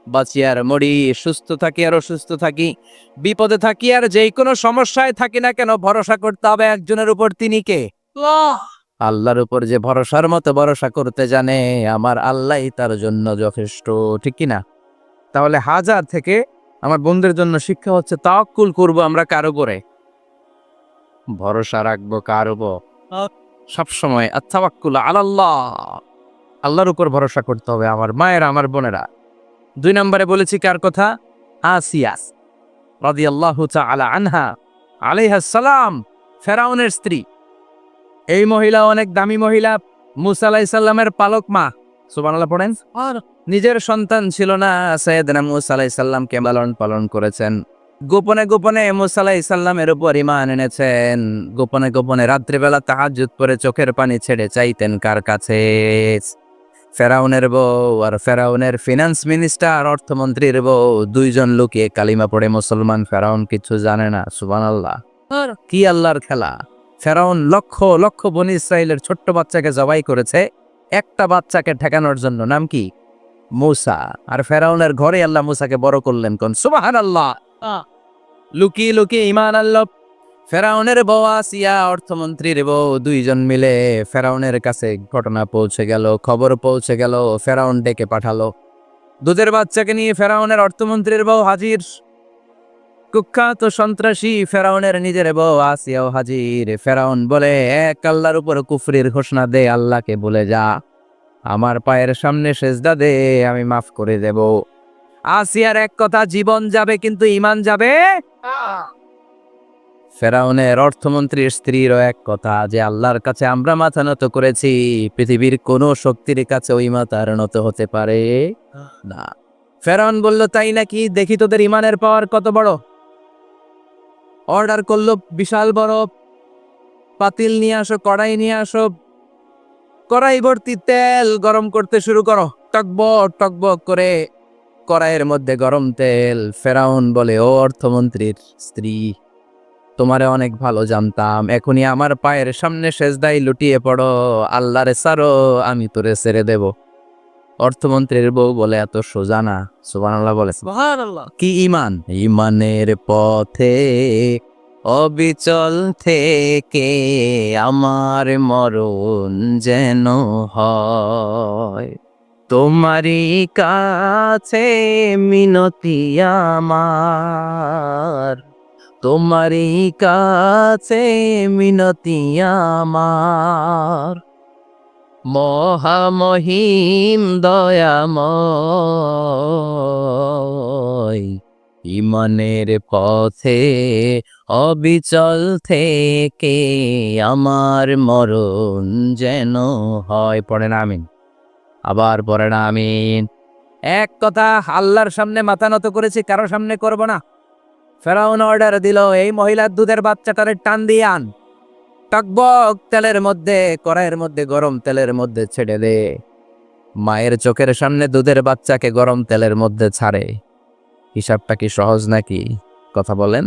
বাঁচি আর মরি, সুস্থ থাকি আর অসুস্থ থাকি, বিপদে থাকি আর যেই কোনো সমস্যায় থাকি না কেন, ভরসা করতে হবে একজনের উপর। তিনি কে? আল্লাহর উপর যে ভরসার মতো ভরসা করতে জানে, আমার আল্লাহই তার জন্য যথেষ্ট। ঠিক কিনা? তাহলে হাজার থেকে আমার বন্ধুদের জন্য শিক্ষা হচ্ছে, তাওয়াক্কুল করব আমরা কার উপরে? ভরসা রাখবো কার উপর? সবসময় আত-তাওয়াক্কুল আলাল্লাহ, আল্লাহর উপর ভরসা করতে হবে আমার মায়েরা, আমার বোনেরা। 2 নম্বরে বলেছি কার কথা? আসিয়া রাদিয়াল্লাহু তাআলা আনহা আলাইহাস সালাম, ফেরাউনের স্ত্রী। এই মহিলা অনেক দামি মহিলা, মুসা আলাইহিস সালামের পালক মা। সুবহানাল্লাহ পড়েন। আর নিজের সন্তান ছিল না, সাইয়েদনা মুসা আলাইহিস সালামকে লালন পালন করেছেন। গোপনে গোপনে মুসা আলাইহিস সালামের উপর ঈমান এনেছেন। গোপনে গোপনে রাত্রিবেলা তাহাজ্জুদ পড়ে চোখের পানি ছেড়ে চাইতেন কার কাছে? ফেরাউনের বউ আর ফেরাউনের ফিনান্স মিনিস্টার, অর্থমন্ত্রীর বউ, 2 জন লুকিয়ে কালিমা পড়ে মুসলমান। ফেরাউন কিছু জানে না। সুবহানাল্লাহ। কি আল্লাহর খেলা! ফেরাউন লক্ষ লক্ষ বনী ইসরাইলের ছোট্ট বাচ্চাকে জবাই করেছে একটা বাচ্চাকে ঠেকানোর জন্য। নাম কি? মুসা। আর ফেরাউনের ঘরে আল্লাহ মুসাকে বড় করলেন। কোন? সুবহানাল্লাহ। লুকিয়ে লুকিয়ে ঈমান আনলো। ফেরাউনের বউ আসিয়া অর্থমন্ত্রীর বউ দুইজন মিলে ফেরাউনের কাছে ঘটনা পৌঁছে গেল, খবর পৌঁছে গেল, ফেরাউন ডেকে পাঠালো। দুধের বাচ্চাকে নিয়ে ফেরাউনের অর্থমন্ত্রীর বউ হাজির। কুখ্যাত সন্ত্রাসী ফেরাউনের নিজের বউ আসিয়াও হাজির। ফেরাউন বলে, এক আল্লাহর উপর কুফরির ঘোষণা দে, আল্লাহকে বলে যা, আমার পায়ের সামনে সেজদা দে, আমি মাফ করে দেব। আসিয়ার এক কথা, জীবন যাবে কিন্তু ঈমান যাবে। ফেরাউনের অর্থমন্ত্রীর স্ত্রীরও এক কথা, যে আল্লাহর কাছে আমরা মাথা নত করেছি, পৃথিবীর কোন শক্তির কাছে ওই মাথার নত হতে পারে না। ফেরাউন বলল, তাই নাকি? দেখি তোদের ইমানের পাওয়ার কত বড়। অর্ডার করলো, বিশাল বড় পাতিল নিয়ে আসো, কড়াই নিয়ে আসো, কড়াই ভর্তি তেল গরম করতে শুরু করো। টকবক টকবক করে কড়াইয়ের মধ্যে গরম তেল। ফেরাউন বলে, ও অর্থমন্ত্রীর স্ত্রী, তোমারে অনেক ভালো জানতাম, এখনই আমার পায়ের সামনে সেজদায় লুটিয়ে পড়ো, আল্লাহরে ছাড়ো, আমি তোরে ছেড়ে দেব। অর্থমন্ত্রীর বউ বলে, এত সোজা না। সুবহানাল্লাহ বলে। সুবহানাল্লাহ। কি ঈমান? ঈমানের পথে অবিচল থেকে আমার মরণ যেন হয়, তোমারই কাছে মিনতি আমার, তোমারই কাছে মিনতি আমার, মহামহিম দয়াময়, ঈমানের পথে অবিচল থেকে আমার মরণ যেন হয়। পড়েন আমিন। আবার পড়েন আমিন। এক কথা, আল্লাহর সামনে মাথা নত করেছি, কারো সামনে করব না। ফেরাউন অর্ডার দিল, এই মহিলার দুধের বাচ্চাটারে টান দিয়ে আন, টকবক তেলের মধ্যে, কড়াইয়ের মধ্যে গরম তেলের মধ্যে ছেড়ে দে। মায়ের চোখের সামনে দুধের বাচ্চাকে গরম তেলের মধ্যে ছাড়ে। হিসাবটা কি সহজ নাকি? কথা বলেন।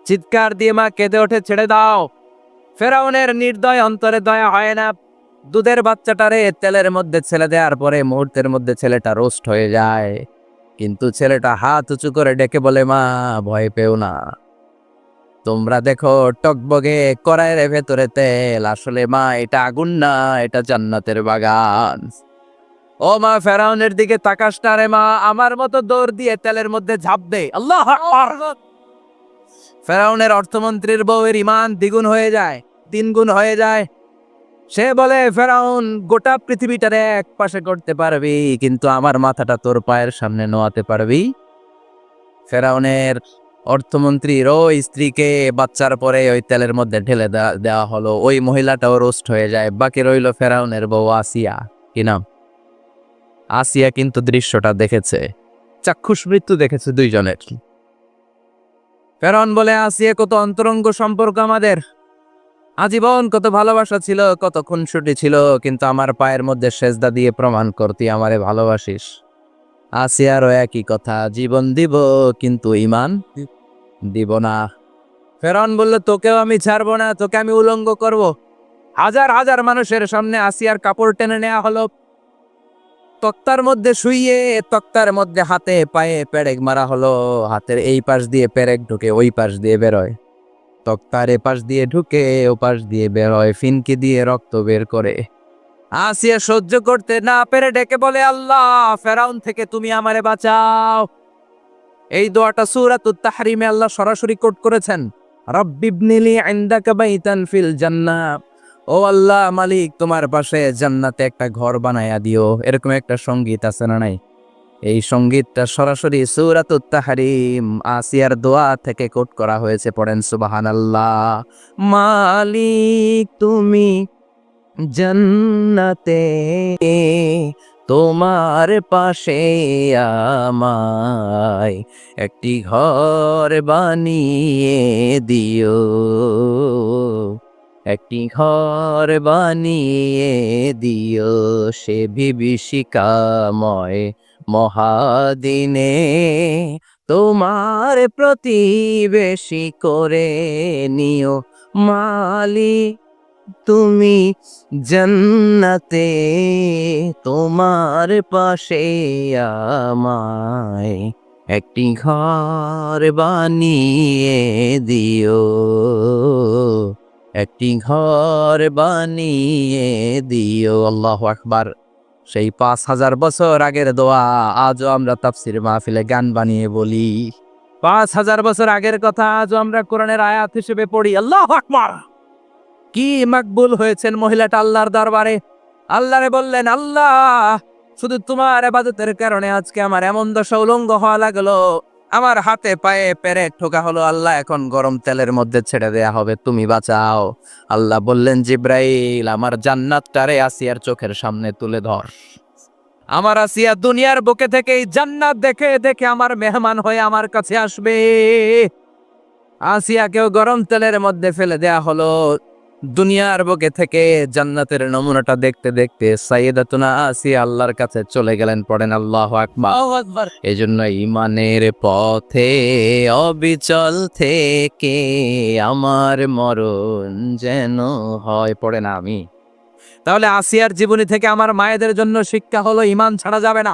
চিৎকার দিয়ে মা কেঁদে ওঠে, ছেড়ে দাও। ফেরাউনের নির্দয় অন্তরে দয়া হয় না। দুধের বাচ্চাটারে তেলের মধ্যে ছেড়ে দেওয়ার পরে মুহূর্তের মধ্যে ছেলেটা রোস্ট হয়ে যায়। কিন্তু ছেলেটা হাত উঁচু করে ডেকে বলে, মা ভয় পেও না, তোমরা দেখো টকবগে কড়াইয়ের ভেতরে তেল, আসলে মা এটা আগুন না, এটা জান্নাতের বাগান। ও মা, ফেরাউনের দিকে তাকাস না রে মা, আমার মতো দৌড় দিয়ে তেলের মধ্যে ঝাঁপ দে। আল্লাহু আকবার। ফেরাউনের অর্থমন্ত্রীর বউয়ের ঈমান দ্বিগুণ হয়ে যায়, তিনগুণ হয়ে যায়। সে বলে, ফেরাউন, গোটা পৃথিবীটারে এক পাশে করতে পারবি, কিন্তু আমার মাথাটা তোর পায়ের সামনে নোয়াতে পারবি? ফেরাউনের অর্থমন্ত্রীর ওই স্ত্রীকে বাচ্চার পরে ওই তেলের মধ্যে ঢেলে দেওয়া হলো। ওই মহিলাটাও রোস্ট হয়ে যায়। বাকি রইল ফেরাউনের বউ আসিয়া। কি নাম? আসিয়া কিন্তু দৃশ্যটা দেখেছে, চাক্ষুষ মৃত্যু দেখেছে দুইজনের। ফেরাউন বলে, আসিয়া, কত অন্তরঙ্গ সম্পর্ক আমাদের, আজীবন কত ভালোবাসা ছিল, কত খুনসুটি ছিল, কিন্তু আমার পায়ের মধ্যে সেজদা দিয়ে প্রমাণ করতি আমারে ভালোবাসিস। আসিয়ারও একই কথা, জীবন দিব কিন্তু ঈমান দিব না। ফেরাউন বলল, তোকেও আমি ছাড়বো না, তোকে আমি উলঙ্গ করব। হাজার হাজার মানুষের সামনে আসিয়ার কাপড় টেনে নেওয়া হলো, তক্তার মধ্যে শুইয়ে তক্তার মধ্যে হাতে পায়ে পেরেক মারা হলো। হাতের এই পাশ দিয়ে পেরেক ঢুকে ওই পাশ দিয়ে বেরোয়, তক্তার এ পাশ দিয়ে ঢুকে ও পাশ দিয়ে বেরোয়, ফিনকি দিয়ে রক্ত বের করে। আসিয়া সহ্য করতে না পেরে ডেকে বলে, আল্লাহ, ফেরাউন থেকে তুমি আমারে বাঁচাও। এই দোয়াটা সূরাতুত তাহরিমে আল্লাহ সরাসরি কোট করেছেন, রাব্বিবনিলি ইনদাকা বাইতান ফিল জান্নাহ। ও আল্লাহ মালিক, তোমার পাশে জান্নাতে একটা ঘর বানায়া দিও। এরকম একটা সঙ্গীত আছে না নাই? এই সঙ্গীতটা সরাসরি সূরাতুত তাহরিম আসিয়ার দোয়া থেকে কোট করা হয়েছে। পড়েন সুবহানাল্লাহ। মালিক তুমি জান্নাতে, তোমার পাশে আমায় একটি ঘর বানিয়ে দিও, একটি ঘর বানিয়ে দিও, সে বিভীষিকাময় মহাদিনে তোমার প্রতিবেশী করে নিও। মালিক তুমি জান্নাতে, তোমার পাশে আমায় একটি ঘর বানিয়ে দিও, একটি ঘর বানিয়ে দিও। আল্লাহু আকবার। সেই 5,000 বছর আগের দোয়া আজও আমরা তাফসির মাহফিলে গান বানিয়ে বলি। 5,000 বছর আগের কথা আজও আমরা কোরআনের আয়াত হিসেবে পড়ি। আল্লাহু আকবার। কি মাকবুল হয়েছেন মহিলাটা আল্লাহর দরবারে। আল্লাহরে বললেন, আল্লাহ শুধু তোমার ইবাদতের কারণে আজকে আমার এমন দশা উলঙ্গ হওয়া লাগলো, আমার হাতে পায়ে পেরেক ঠোকা হলো। আল্লাহ এখন গরম তেলের মধ্যে ছেড়ে দেয়া হবে, তুমি বাঁচাও। আল্লাহ বললেন, জিব্রাইল আমার জান্নাতটারে আসিয়ার চোখের সামনে তুলে ধর। আমার আসিয়া দুনিয়ার বুকে থেকে এই জান্নাত দেখে দেখে আমার মেহমান হয়ে আমার কাছে আসবে। আসিয়াকেও গরম তেলের মধ্যে ফেলে দেয়া হলো। দুনিয়ার বুকে থেকে জান্নাতের নমুনাটা দেখতে দেখতে সাইয়েদাতুনা আসিয়া আল্লাহর কাছে চলে গেলেন। পড়েন আল্লাহু আকবার। এজন্য ঈমানের পথে অবিচল থেকে আমার মরণ যেন হয়। পড়েন আমি। তাহলে আসিয়ার জীবনী থেকে আমার মায়েদের জন্য শিক্ষা হলো, ঈমান ছাড়া যাবে না,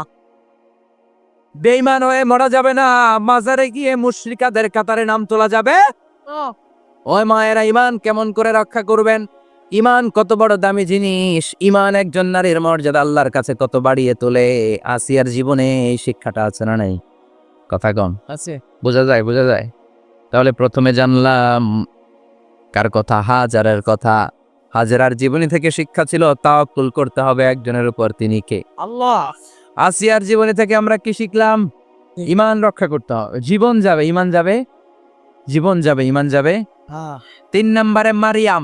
বেঈমান হয়ে মরা যাবে না, মাজারে গিয়ে মুশরিকাদের কাতারে নাম তোলা যাবে। ওই মায়েরা ঈমান কেমন করে রক্ষা করবেন? ঈমান কত বড় দামি জিনিস, ঈমান একজন নারীর মর্যাদা আল্লাহর কাছে কত বাড়িয়ে তোলে। আসিয়ার জীবনে এই শিক্ষাটা আছে না নাই? কথা কম আছে, বোঝা যায়, বোঝা যায়। তাহলে প্রথমে জানলাম কার কথা? হাজারের কথা। হাজারার জীবনী থেকে শিক্ষা ছিল তাওয়াক্কুল করতে হবে একজনের উপর, তিনি কে? আল্লাহ। আসিয়ার জীবনী থেকে আমরা কি শিখলাম? ঈমান রক্ষা করতে হবে। জীবন যাবে, ঈমান যাবে, জীবন যাবে, ঈমান যাবে। 3 নম্বরে মারিয়াম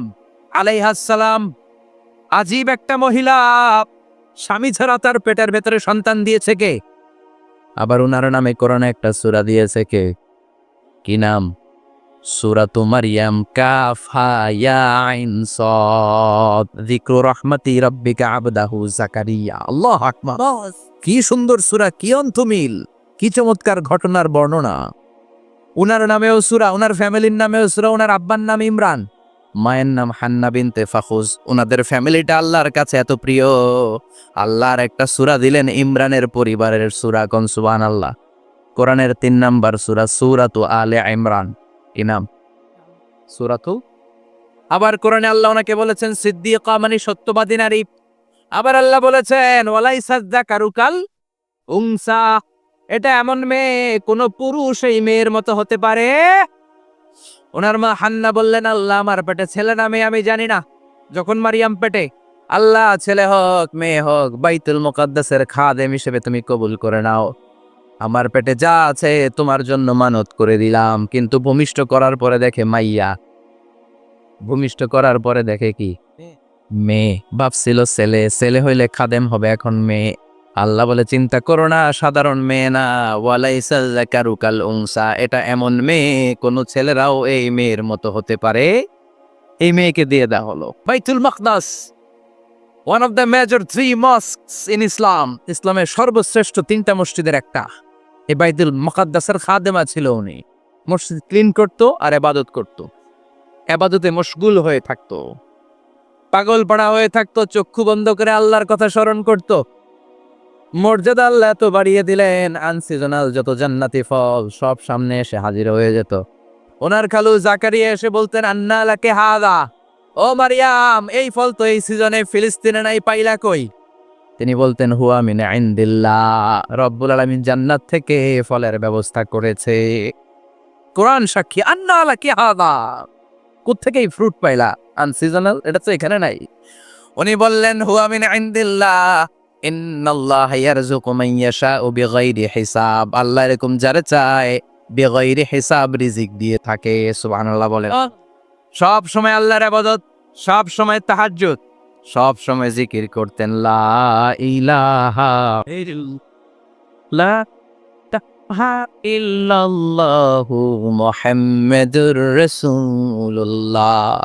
আলাইহাস সালাম, আজীব একটা মহিলা, স্বামী ছাড়া তার পেটের ভেতরে সন্তান দিয়েছে কে? আবার উনার নামে কোরআনে একটা সূরা দিয়েছে কে? কি নাম? সূরাতু মারইয়াম, কাফ হা ইয়া আইন সাদ, যিকরু রাহমাতি রাব্বিকা আবদাহু জাকারিয়া। আল্লাহু আকবার। কি সুন্দর সূরা, কি অন্তমিল, কি চমৎকার ঘটনার বর্ণনা। উনার নামেও সূরা, উনার ফ্যামিলির নামেও সূরা, উনার আব্বার নাম ইমরান, মায়ের নাম হান্না বিনতে ফাখুজ। উনাদের ফ্যামিলিটা আল্লাহর কাছে এত প্রিয়, আল্লাহর একটা সূরা দিলেন ইমরানের পরিবারের সূরা। কোন? সুবহানাল্লাহ। কোরআনের 3 নাম্বার সূরা, সূরাতু আলে ইমরান। কি নাম? সূরাতু। আবার কোরআনে আল্লাহ ওনাকে বলেছেন সিদ্দিকা, মানে সত্যবাদী নারী। আবার আল্লাহ বলেছেন ওয়ালাইসা যাকারু কাল উনসা, এটা এমন মেয়ে কোন পুরুষ এই মেয়ের মতো হতে পারে? ওনার মা হান্না বললেন, আল্লাহ আমার পেটে ছেলে না মেয়ে আমি জানি না। যখন মারিয়াম পেটে, আল্লাহ ছেলে হোক মেয়ে হোক বাইতুল মুকাদ্দাসের খাদেম হিসেবে তুমি কবুল করে নাও। আমার পেটে যা আছে তোমার জন্য মানত করে দিলাম। কিন্তু ভূমিষ্ঠ করার পরে দেখে মাইয়া, ভূমিষ্ঠ করার পরে দেখে কি? মেয়ে। ভাবছিল ছেলে, ছেলে হইলে খাদেম হবে, এখন মেয়ে। আল্লাহ বলে চিন্তা করো না, সাধারণ মেয়ে না। ওয়ালাইসা যাকারু কাল উনসা, এটা এমন মেয়ে কোন ছেলেরাও এই মেয়ের মতো হতে পারে। এই মেয়েকে দিয়ে দেওয়া হলো বাইতুল মাকদাস, one of the major 3 mosques in Islam. ইসলামের সর্বশ্রেষ্ঠ 3টা মসজিদের একটা। এই বাইতুল মুকাদ্দাসের খাদেমা ছিল উনি। মসজিদ ক্লিন করতো আর ইবাদত করতো, ইবাদতে মশগুল হয়ে থাকতো, পাগল পাড়া হয়ে থাকতো, চক্ষু বন্ধ করে আল্লাহর কথা স্মরণ করত। মর্যাদা আল্লাহ এত বাড়িয়ে দিলেন, আনসিজনাল যত জান্নাতি ফল সব সামনে এসে হাজির হয়ে যেত। ওনার খালু জাকারিয়া এসে বলতেন, আন্না লাকে হাদা, ও মারিয়াম এই ফল তো এই সিজনে ফিলিস্তিনে নাই, পাইলা কই? তিনি বলতেন, হুয়া মিন ইনদিল্লাহ, রব্বুল আলামিন জান্নাত থেকে ফলের ব্যবস্থা করেছে। কোরআন সাক্ষী, আন্না লাকে হাদা, কোত্থেকে এই ফ্রুট পাইলা? আনসিজনাল, এটা তো এখানে নাই। উনি বললেন, হুয়া মিন ইনদিল্লাহ, ইন্নাল্লাহা ইয়ারযুকু মান ইয়াশাউ বিগাইরি হিসাব, আল্লাহ এরকম যারে চায় বিগাইরি হিসাব রিজিক দিয়ে থাকে। সুবহানাল্লাহ বলেন। সব সময় আল্লাহর ইবাদত, সব সময় তাহাজ্জুদ, সব সময় জিকির করতেন, লা ইলাহা ইল্লাল্লাহু মুহাম্মাদুর রাসূলুল্লাহ।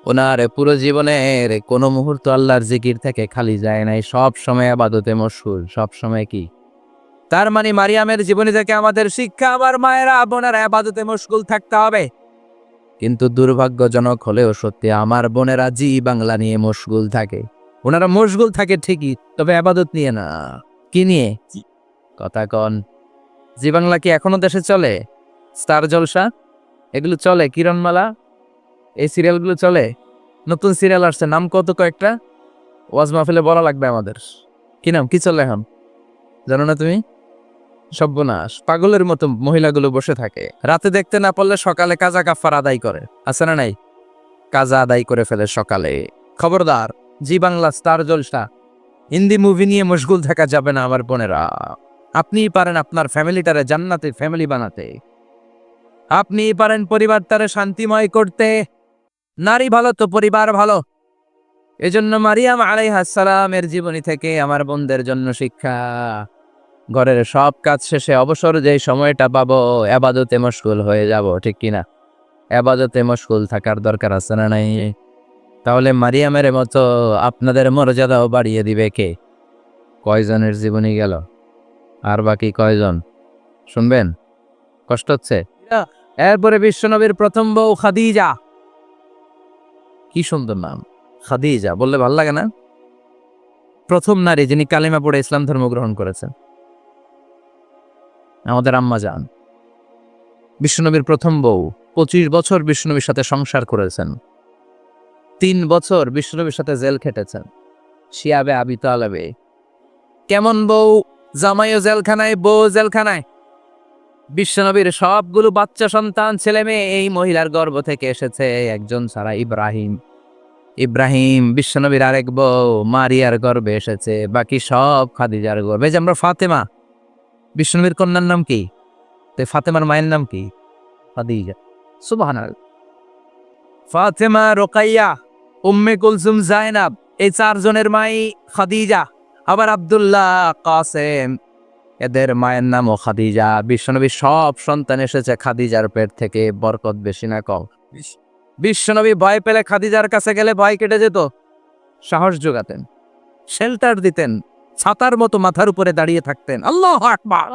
ওনার পুরো জীবনের কোন মুহূর্ত আল্লাহর জিকির থেকে খালি যায় নাই, সব সময় ইবাদতে মশগুল, সব সময় কি? তার মানে মারিয়ামের জীবনী থেকে আমাদের শিক্ষা, আমার মায়েরা বোনেরা ইবাদতে মশগুল থাকতে হবে। কিন্তু দুর্ভাগ্যজনক হলেও সত্যি, আমার বোনেরা জি বাংলা নিয়ে মশগুল থাকে। ওনারা মশগুল থাকে ঠিকই, তবে ইবাদত নিয়ে না। কি নিয়ে? কথা কন। জি বাংলা কি এখনো দেশে চলে? স্টার জলসা এগুলো চলে, কিরণমালা এই সিরিয়ালগুলো চলে। নতুন সিরিয়াল আসছে, নাম কত কয়েকটা, ওয়াজ মাহফিলে বলা লাগবে আমাদের। কি নাম, কি চলে এখন জানো না তুমি? সর্বনাশ, পাগলের মতো মহিলাগুলো বসে থাকে, রাতে দেখতে না পারলে সকালে কাজা কাফার আদায় করে, আছে না নাই? কাজা আদায় করে ফেলে সকালে। খবরদার, জি বাংলা স্টার জলসা হিন্দি মুভি নিয়ে মশগুল থাকা যাবে না আমার বোনেরা। আপনিই পারেন আপনার ফ্যামিলিটারে জান্নাতে ফ্যামিলি বানাতে, আপনিই পারেন পরিবারটারে শান্তিময় করতে। নারী ভালো তো পরিবার ভালো। এজন্য মারিয়াম আলাইহিস সালামের জীবনী থেকে আমার বোনদের জন্য শিক্ষা। ঘরের সব কাজ শেষে অবসর যেই সময়টা পাবো, ইবাদতে মশগুল হয়ে যাব, ঠিক কিনা? ইবাদতে মশগুল থাকার দরকার আছে না নাই? তাহলে মারিয়ামের মতো আপনাদের মর্যাদাও বাড়িয়ে দিবে কে? কয়জনের জীবনী গেল, আর বাকি কয়জন শুনবেন? কষ্ট হচ্ছে? এরপরে বিশ্বনবীর প্রথম বউ খাদিজা। কি সুন্দর নাম, খাদিজা বললে ভাল লাগে না? প্রথম নারী যিনি কালিমা পড়ে ইসলাম ধর্ম গ্রহণ করেছেন, আমাদের আম্মা জান। বিশ্বনবীর প্রথম বউ, 25 বছর বিশ্বনবীর সাথে সংসার করেছেন, 3 বছর বিশ্বনবীর সাথে জেল খেটেছেন, শিয়াবে আবি তালেবে। কেমন বউ, জামাইও জেলখানায়, বউ জেলখানায়। বিশ্বনবীর সবগুলো বাচ্চা সন্তান ছেলে মেয়ে এই মহিলার গর্ভ থেকে এসেছে, একজন ছাড়া, ইব্রাহিম। ইব্রাহিম বিশ্বনবীর আরেক বউ মারিয়ার গর্ভে এসেছে, বাকি সব খাদিজার গর্ভে। যে আমরা ফাতেমা, বিশ্বনবীর কন্যার নাম কি? তো ফাতেমার মায়ের নাম কি? খাদিজা। সুবহানাল্লাহ। ফাতেমা, রোকাইয়া, উম্মে কুলসুম, জায়নাব, এই 4 জনের মাই খাদিজা। আবার আব্দুল্লাহ, কাসেম, এদের মায়ের নামও খাদিজা। বিশ্বনবীর সব সন্তান এসেছে খাদিজার পেট থেকে। বরকত বেশি না কম? বিশ্বনবী ভয় পেলে খাদিজার কাছে গেলে ভয় কেটে যেত, সাহস যোগাতেন, শেল্টার দিতেন, ছাতার মতো মাথার উপরে দাঁড়িয়ে থাকতেন। আল্লাহু আকবার।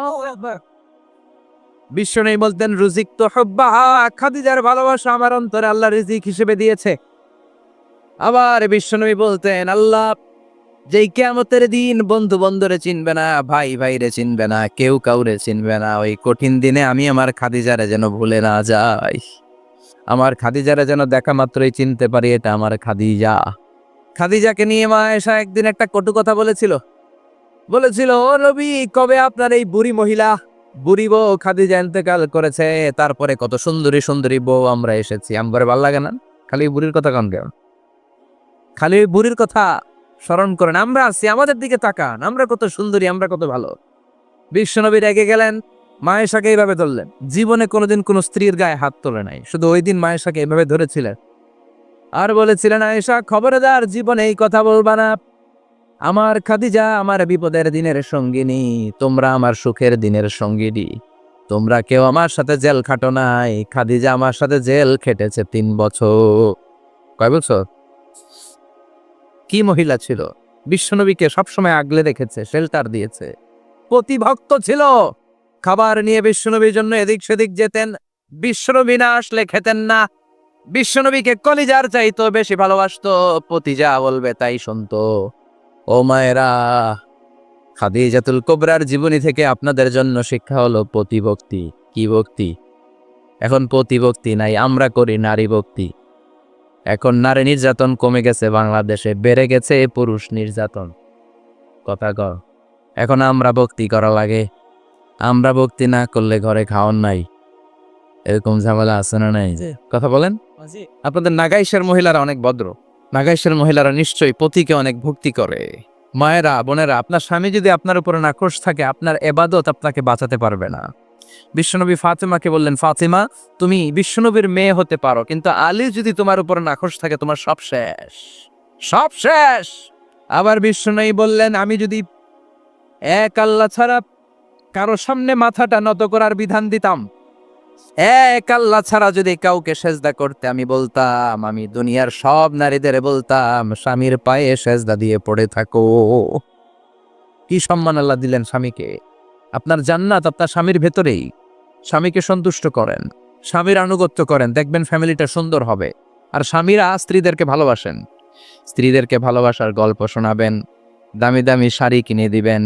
বিশ্বনবী বলতেন, রুজিক তো হুব্বাহা, খাদিজার ভালোবাসা আমার অন্তরে আল্লাহ রিজিক হিসেবে দিয়েছে। আবার বিশ্বনবী বলতেন, আল্লাহ যেই কিয়ামতের দিন বন্ধু বন্ধুরে চিনবে না, ভাই ভাইরে চিনবে না, কেউ কাউরে চিনবে না, ওই কঠিন দিনে আমি আমার খাদিজারে যেন ভুলে না যাই, আমার খাদিজারে যেন দেখা মাত্রই চিনতে পারি এটা আমার খাদিজা। খাদিজাকে নিয়ে মা আয়েশা একদিন একটা কটু কথা বলেছিল, ও নবী, কবে আপনার এই বুড়ি মহিলা, বুড়ি বউ খাদিজা ইন্তেকাল করেছে, তারপরে কত সুন্দরী সুন্দরী বউ আমরা এসেছি, আমার ভালো লাগে না? খালি বুড়ির কথা কন কেন? খালি বুড়ির কথা স্মরণ করেন, আমরা আছি, আমাদের দিকে তাকান, আমরা কত সুন্দরী, আমরা কত ভালো। বিশ্বনবী রেগে গেলেন, মায়েশাকে এইভাবে ধরলেন। জীবনে কোনোদিন কোনো স্ত্রীর গায়ে হাত তোলে নাই, শুধু ওই দিন মায়েশাকে এইভাবে ধরেছিলেন আর বলেছিলেন, আয়েশা খবরদার জীবনে এই কথা বলবা না, আমার খাদিজা আমার বিপদের দিনের সঙ্গিনী, তোমরা আমার সুখের দিনের সঙ্গিনী, তোমরা কেউ আমার সাথে জেল খাটো নাই, খাদিজা আমার সাথে জেল খেটেছে 3 বছর। কয় বছর? কি মহিলা ছিল, বিশ্বনবীকে সবসময় আগলে রেখেছে, শেল্টার দিয়েছে, প্রতিভক্ত ছিল। খাবার নিয়ে বিশ্বনবীর জন্য এদিক সেদিক যেতেন, বিশ্বনবী না আসলে খেতেন না, বিশ্বনবীকে কলিজার চাইতো বেশি ভালোবাসতো, পতি যা বলবে তাই শুনতো। ও মায়েরা, খাদিজাতুল কুবরার জীবনী থেকে আপনাদের জন্য শিক্ষা হলো প্রতিভক্তি। কি ভক্তি? এখন প্রতিভক্তি নাই, আমরা করি নারী ভক্তি। এখন নারী নির্যাতন কমে গেছে বাংলাদেশে, বেড়ে গেছে পুরুষ নির্যাতন। কথা কর, এখন আমরা ভক্তি করা লাগে, আমরা ভক্তি না করলে ঘরে খাওয়ান নাই, এরকম ঝামেলা আছে না নাই? কথা বলেন। আপনাদের নাগাইশের মহিলারা অনেক ভদ্র, নাগাইশের মহিলারা নিশ্চয়ই পতিকে অনেক ভক্তি করে। মায়েরা, বোনেরা, আপনার স্বামী যদি আপনার উপরে নাখোশ থাকে, আপনার এবাদত আপনাকে বাঁচাতে পারবে না। বিশ্বনবী ফাতেমাকে বললেন, ফাতেমা তুমি বিশ্বনবীর মেয়ে হতে পারো, কিন্তু আলী যদি তোমার উপরে নাখোশ থাকে, তোমার সব শেষ, সব শেষ। আবার বিশ্বনবী বললেন, আমি যদি এক আল্লাহ ছাড়া কারো সামনে মাথাটা নত করার বিধান দিতাম, এক আল্লাহ ছাড়া যদি কাউকে সেজদা করতে আমি বলতাম, আমি দুনিয়ার সব নারীদের বলতাম স্বামীর পায়ে সেজদা দিয়ে পড়ে থাকো। কি সম্মান আল্লাহ দিলেন স্বামীকে। আপনার জান্নাত আপনার স্বামীর ভেতরেই। স্বামীকে সন্তুষ্ট করেন, স্বামীর আনুগত্য করেন, দেখবেন ফ্যামিলিটা সুন্দর হবে। আর স্বামীরা স্ত্রীদেরকে ভালোবাসেন, স্ত্রীদেরকে ভালোবাসার গল্প শোনাবেন, দামি দামি শাড়ি কিনে দিবেন,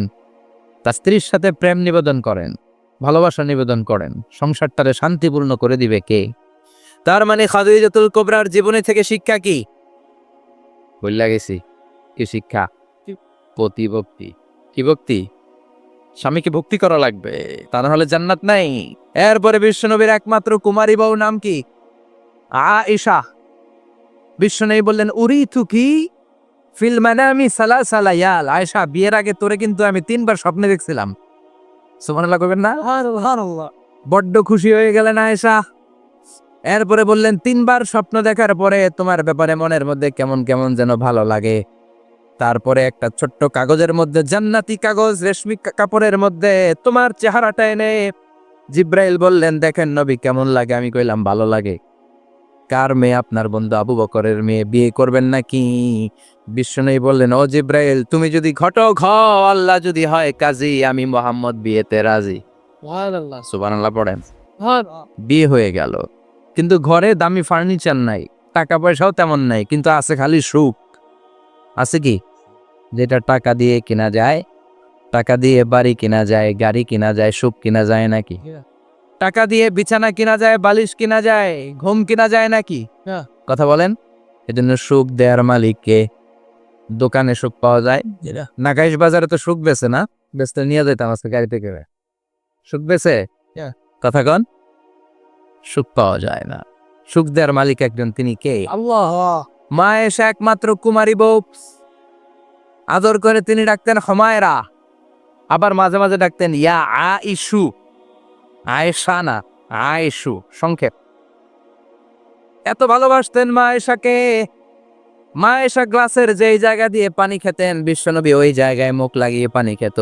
তার স্ত্রীর সাথে প্রেম নিবেদন করেন, ভালোবাসা নিবেদন করেন, সংসারটারে শান্তিপূর্ণ করে দিবে কে? তার মানে খাদিজাতুল কুবরার জীবনে থেকে শিক্ষা কি? বললা গেছি কি শিক্ষা? প্রতিভক্তি। কি ভক্তি? স্বামীকে ভক্তি করা লাগবে, তা না হলে জান্নাত নাই। এরপরে বিশ্বনবীর একমাত্র কুমারী বউ নাম কি? আয়েশা। বিশ্বনবী বললেন উরিতু কি ফিল মানামি সালাসা লায়াল। আয়েশা, বিয়ের আগে তোরে কিন্তু আমি 3বার স্বপ্নে দেখছিলাম। সুবহানাল্লাহ কইবেন না? সুবহানাল্লাহ। বড্ড খুশি হয়ে গেলেন আয়েশা। এরপরে বললেন 3বার স্বপ্ন দেখার পরে তোমার ব্যাপারে মনের মধ্যে কেমন কেমন যেন ভালো লাগে। তারপরে একটা ছোট্ট কাগজের মধ্যে, জান্নাতি কাগজ, রেশমি কাপড়ের মধ্যে তোমার চেহারাটা এনে জিব্রাইল বললেন দেখেন নবী কেমন লাগে। আমি কইলাম ভালো লাগে। কার মেয়ে? আপনার বন্ধু আবু বকরের মেয়ে, বিয়ে করবেন নাকি? বিশ্বনবী বললেন ও জিব্রাইল, তুমি যদি ঘটক হও, আল্লাহ যদি হয় কাজী, আমি মোহাম্মদ বিয়েতে রাজি। সুবহানাল্লাহ। সুবহানাল্লাহ পড়েন। বিয়ে হয়ে গেল, কিন্তু ঘরে দামি ফার্নিচার নাই, টাকা পয়সাও তেমন নাই, কিন্তু আছে খালি সুখ। আছে কি? যেটা টাকা দিয়ে কেনা যায়, টাকা দিয়ে বাড়ি কেনা যায়, গাড়ি কেনা যায়, সুখ কেনা যায় নাকি? টাকা দিয়ে বিছানা কিনা যায়, বালিশ কিনা যায়, ঘুম কিনা যায় নাকি? কথা বলেন। এজন্য সুখ দেয়ার মালিককে। দোকানে সুখ পাওয়া যায়, নাগাইশ বাজারে তো সুখ বেছে না, বেচতে নিয়ে যেতাম আজকে গাড়ি থেকে। সুখ বেছে? কথা কন। সুখ পাওয়া যায় না। সুখ দেয়ার মালিক একজন, তিনি কে? আল্লাহ। মা এসে একমাত্র কুমারী বউ, আদর করে তিনি ডাকতেন হুমায়রা, আবার মাঝে মাঝে ডাকতেন ইয়া আইশু। আয়েশা না, আয়েশু, সংক্ষেপ। এত ভালোবাসতেন মা আয়েশাকে। মা আয়েশা গ্লাসের যেই জায়গা দিয়ে পানি খেতেন, বিশ্বনবী ওই জায়গায় মুখ লাগিয়ে পানি খেত।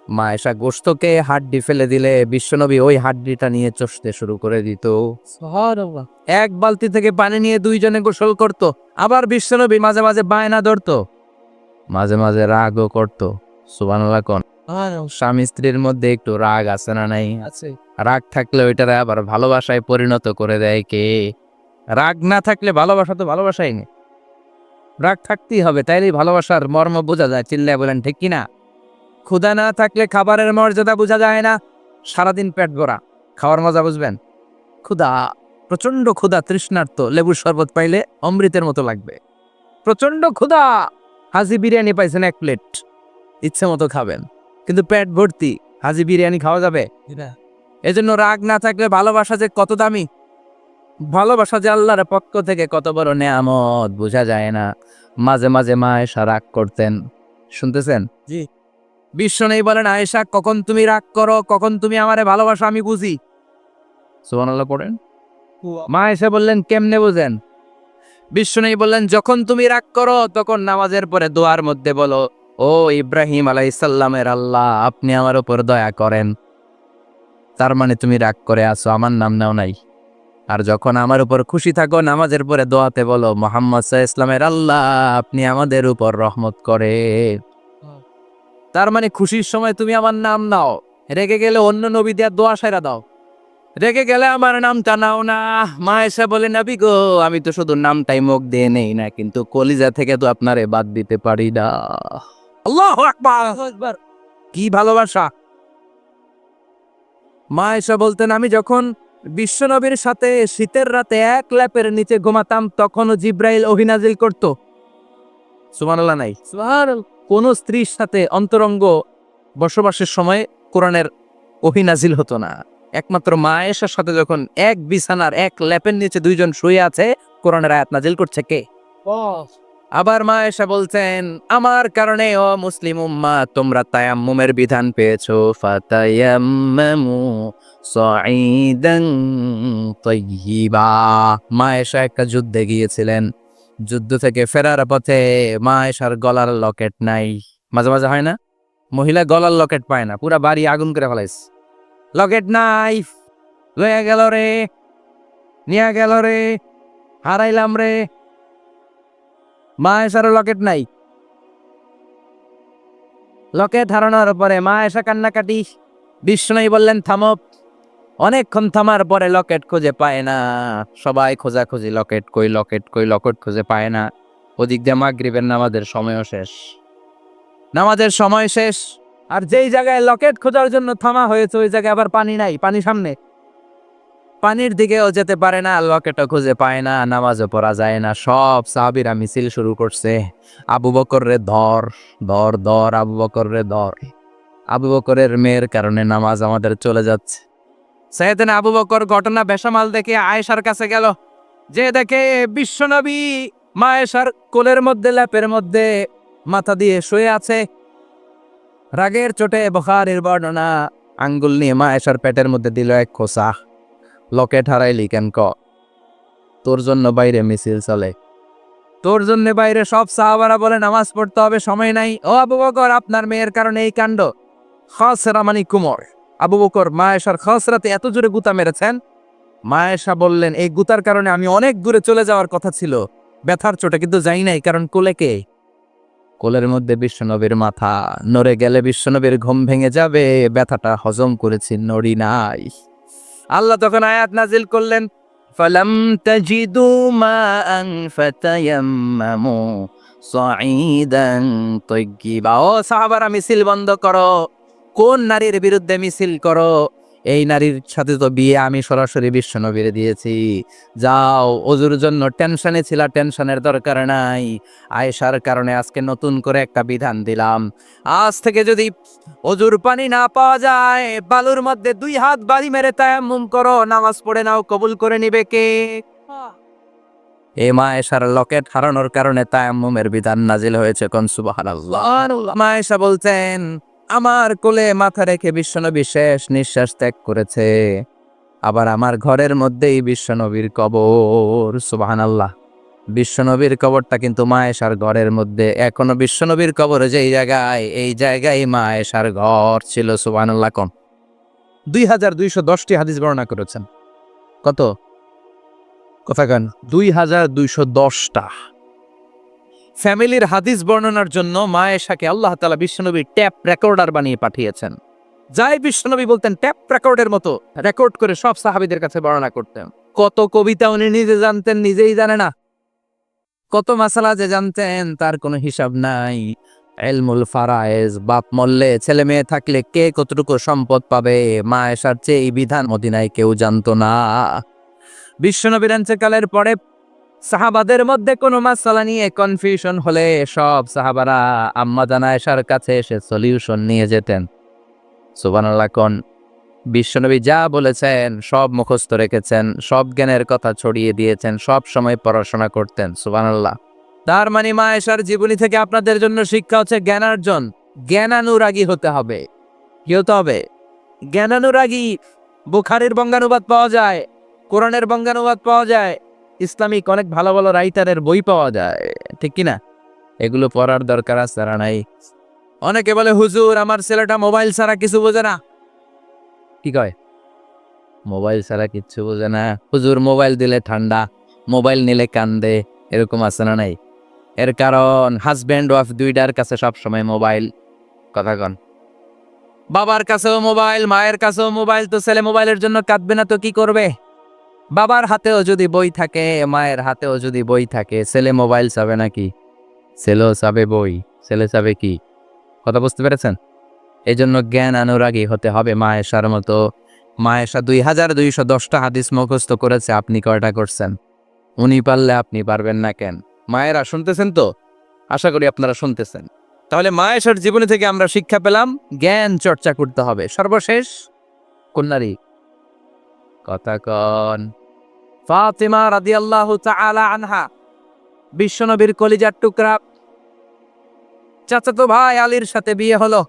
মা আয়েশা গোশতকে হাড্ডি ফেলে দিলে বিশ্বনবী ওই হাড্ডিটা নিয়ে চষতে শুরু করে দিত। সুবহানাল্লাহ। এক বালতি থেকে পানি নিয়ে দুইজনে গোসল করত। আবার বিশ্বনবী মাঝে মাঝে বায়না ধরতো, মাঝে মাঝে রাগও করত। সুবহানাল্লাহ কোন। স্বামী স্ত্রীর মধ্যে একটু রাগ আছে না নাই? আছে। রাগ থাকলে ওইটারে আবার ভালোবাসায় পরিণত করে দেয় কে? রাগ না থাকলে ভালোবাসা তো ভালোবাসাই নেই। রাগ থাকতেই হবে, তাইলেই ভালোবাসার মর্ম বোঝা যায়। চিল্লায় বলেন ঠিক কিনা? ক্ষুধা না থাকলে খাবারের মর্যাদা বোঝা যায় না। সারাদিন পেট ভরা, খাওয়ার মজা বুঝবেন? ক্ষুধা, প্রচন্ড ক্ষুধা, তৃষ্ণার্ত, লেবুর শরবত পাইলে অমৃতের মতো লাগবে। প্রচন্ড ক্ষুধা, হাজি বিরিয়ানি পাইছেন 1 প্লেট, ইচ্ছে মতো খাবেন, কিন্তু পেট ভর্তি, হাজি বিরিয়ানি খাওয়া যাবে? এজন্য রাগ না থাকলে ভালোবাসা যে কত দামি, ভালোবাসা যে আল্লাহর পক্ষ থেকে কত বড় নেয়ামত বোঝা যায় না। মাঝে মাঝে মা আয়েশা রাগ করতেন। শুনতেছেন? জি। বিশ্বনবী বলেন আয়েশা, কখন তুমি রাগ করো, কখন তুমি আমারে ভালোবাসো আমি বুঝি। সুবহানাল্লাহ পড়েন। মা আয়েশা বললেন কেমনে বুঝেন? বিশ্বনবী বললেন যখন তুমি রাগ করো তখন নামাজের পরে দোয়ার মধ্যে বলো, ও ইব্রাহিম আলাইহিস সালামের আল্লাহ, আপনি আমার উপর দয়া করেন। তার মানে তুমি রাগ করে আছো, আমার নাম নাও নাই। আর যখন আমার উপর খুশি থাকো নামাজের পরে দোয়াতে বলো, মুহাম্মদ সাল্লাল্লাহু আলাইহি ওয়াসাল্লামের আল্লাহ, আপনি আমাদের উপর রহমত করে। তার মানে খুশির সময় তুমি আমার নাম নাও, রেগে গেলে অন্য নবী দেয়া দোয়া সাইরা দাও, রেগে গেলে আমার নামটা নাও না। মা এসে বলে নবী গো, আমি তো শুধু নামটাই মুখ দিয়ে নেই না, কিন্তু কলিজা থেকে তো আপনারে বাদ দিতে পারি না। আল্লাহু আকবার। কি ভালোবাসা! মা এসে বলতেন আমি যখন বিশ্বনবীর সাথে শীতের রাতে এক ল্যাপের নিচে ঘুমাতাম, তখনও জিব্রাইল ওহী নাজিল করত। সুবহানাল্লাহ নাই? সুবহানাল্লাহ। কোন স্ত্রীর সাথে অন্তরঙ্গ বসবাসের সময় কোরআনের ওহী নাজিল হতো না। একমাত্র মা আয়েশার সাথে যখন এক বিছানার এক ল্যাপের নিচে দুইজন শুয়ে আছে, কোরআনের আয়াত নাজিল করছে কে? আবার মা আয়েশা বলছেন আমার কারণে ও মুসলিম উম্মাহ তোমরা তায়াম্মুমের বিধান পেয়েছো। ফাতায়াম্মামু সাঈদান তাইয়্যিবা। মা আয়েশা একটা যুদ্ধে গিয়েছিলেন, যুদ্ধ থেকে ফেরার পথে মা আয়েশার গলার লকেট নাই। মাঝে মাঝে হয় না, মহিলা গলার লকেট পায় না, পুরা বাড়ি আগুন করে ফেলাইছে। লকেট নাই, লয়ে গেল রে, নিয়া গেল রে, হারাইলাম রে। মা আয়েশার লকেট নাই। লকেট হারানোর পরে মা আয়েশা কান্নাকাটি। বিষ্ণুই বললেন থামো। অনেকক্ষণ থামার পরে লকেট খুঁজে পায় না। সবাই খোঁজাখুঁজি, লকেট কই, লকেট কই, লকেট খুঁজে পায় না। ওদিক দিয়ে মাগরিবের নামাজের সময়ও শেষ। নামাজের সময় শেষ, আর যেই জায়গায় লকেট খোঁজার জন্য থামা হয়েছে ওই জায়গায় আবার পানি নাই, পানি সামনে, পানির দিকেও যেতে পারে না, লকেটও খুঁজে পায় না, নামাজও পড়া যায় না। সব সাহাবীরা মিছিল শুরু করছে, আবু বকর রে ধর, ধর ধর, আবু বকর রে ধর। আবু বকরের মেয়ের কারণে নামাজ আমাদের চলে যাচ্ছে। সাইয়েদনা আবু বকর ঘটনা বেসামাল দেখে আয়েশার কাছে গেল, যে দেখে বিশ্বনবী মা আয়েশার কোলের মধ্যে, ল্যাপের মধ্যে মাথা দিয়ে শুয়ে আছে। রাগের চোটে বুখারীর বর্ণনা, আঙ্গুল নিয়ে মা আয়েশার পেটের মধ্যে দিল এক খোসা। লকেট হারাইলি কেন ক? তোর জন্য বাইরে মিছিল চলে, তোর জন্য বাইরে সব সাহাবারা বলে নামাজ পড়তে হবে, সময় নাই। ও আবু বকর, আপনার মেয়ের কারণে এই কাণ্ড। খসরা মানে কুমর। আবু বকর মা আয়েশার খসরাতে এত জোরে গুতা মেরেছেন, মা আয়েশা বললেন এই গুতার কারণে আমি অনেক দূরে চলে যাওয়ার কথা ছিল, ব্যথার চোটে, কিন্তু যাই নাই, কারণ কোলে কে? কোলের মধ্যে বিশ্বনবীর মাথা, নড়ে গেলে বিশ্বনবীর ঘুম ভেঙে যাবে, ব্যথাটা হজম করেছি, নড়ি নাই। আল্লাহ তখন আয়াত নাজিল করলেন, ফালাম তাজিদু মাআন ফাতায়াম্মামু সাঈদান তাইয়্যিবা। ও সাহাবারা, মিছিল বন্ধ করো। কোন নারীর বিরুদ্ধে মিছিল করো? এই নারীর সাথে তো বিয়ে আমি সরাসরি বিশ্বনবীরে দিয়েছি। যাও, ওজুর জন্য টেনশনে ছিলা, টেনশনের দরকার নাই। আয়েশার কারণে আজকে নতুন করে একটা বিধান দিলাম, আজ থেকে যদি ওজুর পানি না পাওয়া যায়, বালুর মধ্যে 2 হাত বাড়ি মেরে তায়াম্মুম করো, নামাজ পড়ে নাও, কবুল করে নিবে কে? এই মা আয়েশার লকেট হারানোর কারণে তায়াম্মুমের বিধান নাজিল হয়েছে। কোন সুবহানাল্লাহ। মা আয়েশা বলতেন, আমার কোলে মাথা রেখে বিশ্বনবী শেষ নিঃশ্বাস ত্যাগ করেছে, আবার আমার ঘরের মধ্যেই বিশ্বনবীর কবর। সুবহানাল্লাহ। বিশ্বনবীর কবরটা কিন্তু মা আয়েশার ঘরের মধ্যে, এখনো বিশ্বনবীর কবর যেই জায়গায়, এই জায়গায় মা আয়েশার ঘর ছিল। সুবহানাল্লাহ। কোন 2210টি হাদিস বর্ণনা করেছেন। কত কথা গান? 2210টা। ফ্যামিলির হাদিস বর্ণনার জন্য মা আয়েশাকে আল্লাহ তাআলা বিশ্বনবীর ট্যাপ রেকর্ডার বানিয়ে পাঠিয়েছেন। যাই বিশ্বনবী বলতেন ট্যাপ রেকর্ডের মতো রেকর্ড করে সব সাহাবীদের কাছে বর্ণনা করতেন। কত কবিতা উনি নিজে জানতেন, নিজেই জানে না। কত মাসালা যে জানতেন তার কোনো হিসাব নাই। ইলমুল ফারায়েজ, বাপ মরলে ছেলে মেয়ে থাকলে কে কতটুকু সম্পদ পাবে, মা আয়েশার চেয়ে এই বিধান মদিনায় কেউ জানতো না। বিশ্বনবীর ইন্তেকালের পরে সাহাবাদের মধ্যে কোনো মাসালা নিয়ে কনফিউশন হলে সব সাহাবারা আম্মা জান আয়েশার কাছে এসে সলিউশন নিয়ে যেতেন। সুবহানাল্লাহ। কোন বিশ্বনবী যা বলেছেন সব মুখস্থ রেখেছেন, সব জ্ঞানের কথা ছড়িয়ে দিয়েছেন, সব সময় পড়াশোনা করতেন। সুবহানাল্লাহ। তার মানে মা আয়েশার জীবনী থেকে আপনাদের জন্য শিক্ষা হচ্ছে জ্ঞানার্জন, জ্ঞানানুরাগী হতে হবে। কি হতে হবে? জ্ঞানানুরাগী। বুখারীর বঙ্গানুবাদ পাওয়া যায়, কোরআনের বঙ্গানুবাদ পাওয়া যায়, ইসলামিক অনেক ভালো ভালো রাইটারের বই পাওয়া যায়, ঠিক কিনা? এগুলো পড়ার দরকার আছে আর নাই? অনেকে বলে হুজুর আমার ছেলেটা মোবাইল ছাড়া কিছু বোঝে না। কি কয়? মোবাইল ছাড়া কিচ্ছু বোঝে না। হুজুর মোবাইল দিলে ঠান্ডা, মোবাইল নিলে কান্দে, এরকম আছে না নাই? এর কারণ হাজব্যান্ড ওয়াইফ দুইটার কাছে সবসময় মোবাইল। কথা কন। বাবার কাছেও মোবাইল, মায়ের কাছেও মোবাইল, তো ছেলে মোবাইলের জন্য কাঁদবে না তো কি করবে? বাবার হাতেও যদি বই থাকে, মায়ের হাতেও যদি বই থাকে, ছেলে মোবাইল চাবে নাকি? ছেলেও চাবে বই, ছেলে চাবে কি? কথা বুঝতে পেরেছেন? এই জন্য জ্ঞান অনুরাগী হতে হবে মা আয়েশার মতো। মা আয়েশা 2210টা হাদিস মুখস্থ করেছে, আপনি কয়টা করছেন? উনি পারলে আপনি পারবেন না কেন? মায়েরা শুনতেছেন তো? আশা করি আপনারা শুনতেছেন। তাহলে মা আয়েশার জীবনী থেকে আমরা শিক্ষা পেলাম জ্ঞান চর্চা করতে হবে। সর্বশেষ কোন নারী? কথা কন। ফাতিমা রাদিয়াল্লাহু তাআলা আনহা, বিশ্বনবীর কলিজার টুকরা। চাচাতো ভাই আলীর সাথে বিয়ে হলো।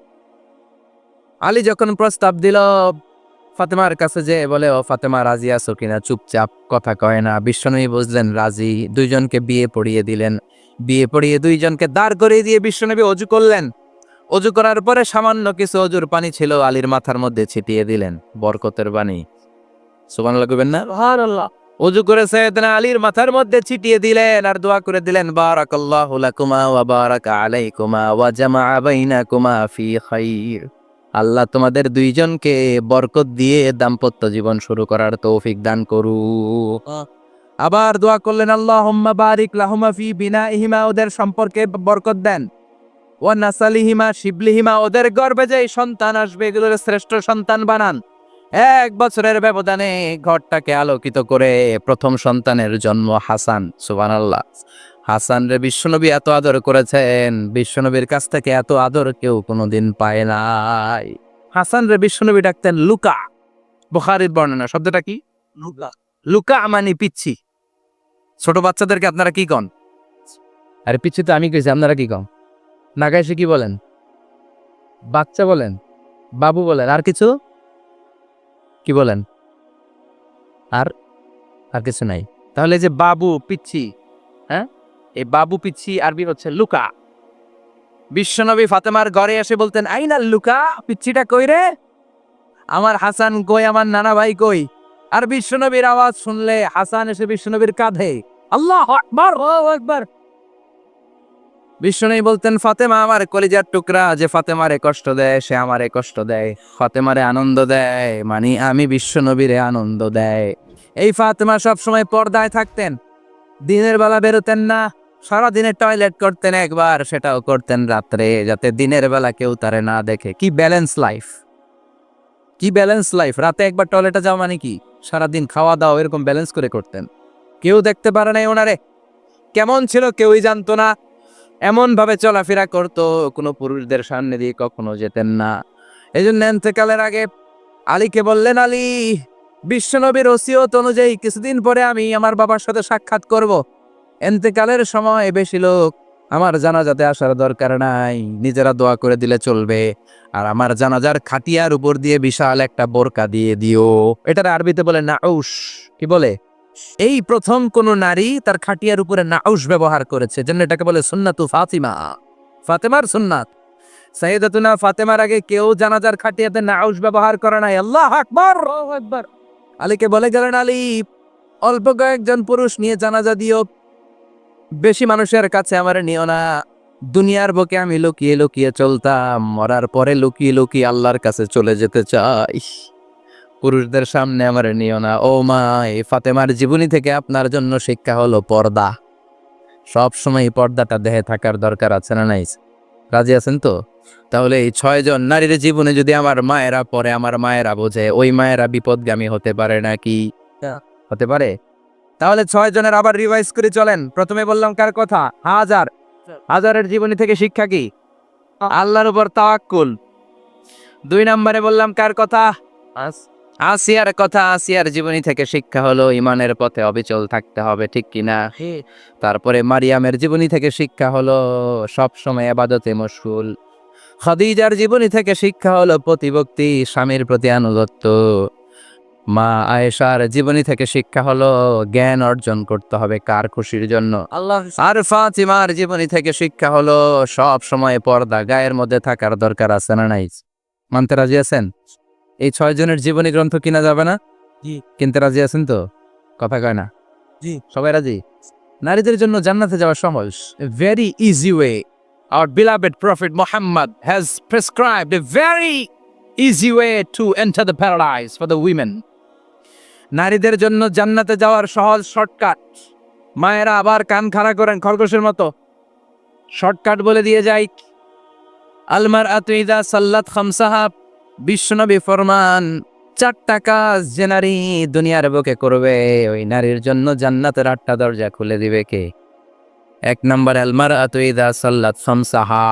আলী যখন প্রস্তাব দিল, ফাতেমার কাছে যে বলে, ও ফাতেমা রাজি আছো কিনা? চুপচাপ, কথা কয় না। বিশ্বনবী বুঝলেন রাজি, দুইজনকে বিয়ে পড়িয়ে দিলেন। বিয়ে পড়িয়ে দুইজনকে দাঁড় করিয়ে দিয়ে বিশ্বনবী অজু করলেন। অজু করার পরে সামান্য কিছু অজুর পানি ছিল আলীর মাথার মধ্যে ছিটিয়ে দিলেন, বরকতের পানি। সুবহানাল্লাহ কইবেন না? সুবহানাল্লাহ। অজু করে সাইয়েদনা আলীর মাথার মধ্যে ছিটিয়ে দিলেন আর দোয়া করে দিলেন, বারাকাল্লাহু লাকুমা ওয়া বারাকা আলাইকুমা ওয়া জামাআ বাইনাকুমা ফি খাইর। আল্লাহ তোমাদের দুইজনকে বরকত দিয়ে দাম্পত্য জীবন শুরু করার তৌফিক দান করু। আবার দোয়া করলেন, আল্লাহুম্মা বারিক লাহুমা ফি বিনাইহিমা, ওদের সম্পর্কে বরকত দেন। ওয়া নাসালিহিমা শিবলিহিমা, ওদের গর্ভে যে সন্তান আসবে এগুলোর শ্রেষ্ঠ সন্তান বানান। 1 বছরের ব্যবধানে ঘরটাকে আলোকিত করে প্রথম সন্তানের জন্ম হাসান। সুবহানাল্লাহ। হাসান রে বিশ্বনবী এত আদর করেছেন, বিশ্বনবীর কাছ থেকে এত আদর কেউ কোনোদিন পায় নাই। হাসান রে বিশ্বনবী ডাকতেন লুকা। বুখারীর বর্ণনা, শব্দটা কি? লুকা। লুকা মানে পিচ্ছি। ছোট বাচ্চাদেরকে আপনারা কি কন? আরে পিচ্ছি তো আমি কইছি, আপনারা কি কন? নাগাইছে কি বলেন? বাচ্চা বলেন, বাবু বলেন, আর কিছু কি বলেন? আর আর কিছু নাই। তাহলে যে বাবু পিচ্ছি, হ্যাঁ, এই বাবু পিচ্ছি আরবি হচ্ছে লুকা। বিশ্বনবী ফাতেমার ঘরে এসে বলতেন, আইনা লুকা, পিচ্ছিটা কই রে? আমার হাসান কই, আমার নানা ভাই কই? আর বিশ্বনবীর আওয়াজ শুনলে হাসান এসে বিশ্বনবীর কাঁধে, আল্লাহু আকবার, আল্লাহু আকবার। বিশ্বনবী বলতেন, ফাতেমা আমার কলিজার টুকরা, যে ফাতেমারে কষ্ট দেয় সে আমারে কষ্ট দেয়, ফাতেমারে আনন্দ দেয় মানে আমি বিশ্বনবীরে আনন্দ দেয়। এই ফাতেমা সব সময় পর্দায় থাকতেন, দিনের বেলা বেরোতেন না, সারা দিনে টয়লেট করতেন একবার, সেটাও করতেন রাত্রে, যাতে দিনের বেলা কেউ তারে না দেখে। কি ব্যালেন্স লাইফ, কি ব্যালেন্স লাইফ! রাতে একবার টয়লেটে যাওয়া মানে কি সারাদিন খাওয়া দাওয়া এরকম ব্যালেন্স করে করতেন। কেউ দেখতে পারে নাই ওনারে, কেমন ছিল কেউই জানতো না। এমন ভাবে চলাফেরা করতো, কোনো পুরুষদের সামনে দিয়ে কখনো যেতেন না। এই জন্য এন্তেকালের আগে আলীকে বললেন, আলী, বিশ্বনবীর ওসিয়ত অনুযায়ী কিছুদিন পরে আমি আমার বাবার সাথে সাক্ষাৎ করব। এন্তেকালের সময় বেশি লোক আমার জানাজাতে আসার দরকার নাই, নিজেরা দোয়া করে দিলে চলবে। আর আমার জানাজার খাটিয়ার উপর দিয়ে বিশাল একটা বোরকা দিয়ে দিও। এটার আরবিতে বলে নাউশ। কি বলে? এই প্রথম কোন নারী তার খাটিয়ার উপরে নাউশ ব্যবহার করেছে, জন্য এটাকে বলে সুন্নাতু ফাতিমা, ফাতেমার সুন্নাত। সাইয়েদাতুনা ফাতেমার আগে কেউ জানাজার খাটিয়াতে নাউশ ব্যবহার করে নাই। আল্লাহু আকবার, আল্লাহু আকবার। আলীকে বলে গেলেন, আলী, অল্প কয়েকজন পুরুষ নিয়ে জানাজা দিও, বেশি মানুষের কাছে আমার নিও না। দুনিয়ার বুকে আমি লুকিয়ে লুকিয়ে চলতাম, মরার পরে লুকিয়ে লুকিয়ে আল্লাহর কাছে চলে যেতে চাই, পুরুষদের সামনে আমার নিও না। ও মা, এই ফাতেমার জীবনী থেকে আপনার জন্য শিক্ষা হলো পর্দা। সব সময় পর্দাটা দেহে থাকার দরকার আছে না নাই? রাজি আছেন তো? তাহলে এই 6 জন নারীর জীবনে যদি আমার মায়েরা পরে, আমার মায়েরা বোঝে, ওই মায়েরা বিপদগামী হতে পারে নাকি? হতে পারে। তাহলে 6 জনের আবার রিভাইজ করে চলেন। প্রথমে বললাম কার কথা? হাজার। হাজারের জীবনী থেকে শিক্ষা কি? আল্লাহর উপর তাওয়াক্কুল। 2 নম্বরে বললাম কার কথা? আসিয়ার কথা। আসিয়ার জীবনী থেকে শিক্ষা হলো ইমানের পথে অবিচল থাকতে হবে, ঠিক কিনা? তারপরে মারিয়ামের জীবনী থেকে শিক্ষা হলো সব সময় ইবাদতে মশগুল। খাদিজার জীবনী থেকে শিক্ষা হলো প্রতিভক্তি, স্বামীর প্রতি আনুগত্য। মা আয়েশার জীবনী থেকে শিক্ষা হলো জ্ঞান অর্জন করতে হবে কার খুশির জন্য? আল্লাহ। আর ফাতিমার জীবনী থেকে শিক্ষা হলো সব সময় পর্দা গায়ের মধ্যে থাকার দরকার আছে না নাই? মানতে রাজি আছেন? এই 6 জনের জীবনী গ্রন্থ কিনা যাবে না? জি। কিনতে রাজি আছেন তো? কথা কয় না? জি। সবাই রাজি? নারীদের জন্য জান্নাতে যাওয়া সহজ। A very easy way. Our beloved Prophet Muhammad has prescribed a very easy way to enter the paradise for the women. নারীদের জন্য জান্নাতে যাওয়ার সহজ শর্টকাট। মায়েরা আবার কান খাড়া করেন খরগোশের মতো, শর্টকাট বলে দিয়ে যাই। আলমার আতুইদা সাল্লাত খামসাহা, বিশ্বনবী ফরমান, 4টা কাজ যে নারী দুনিয়ার বুকে করবে, ওই নারীর জন্য জান্নাতের 8টা দরজা খুলে দিবে কে? 1 নম্বর, আলমার আতুইদা সাল্লাত খামসাহা,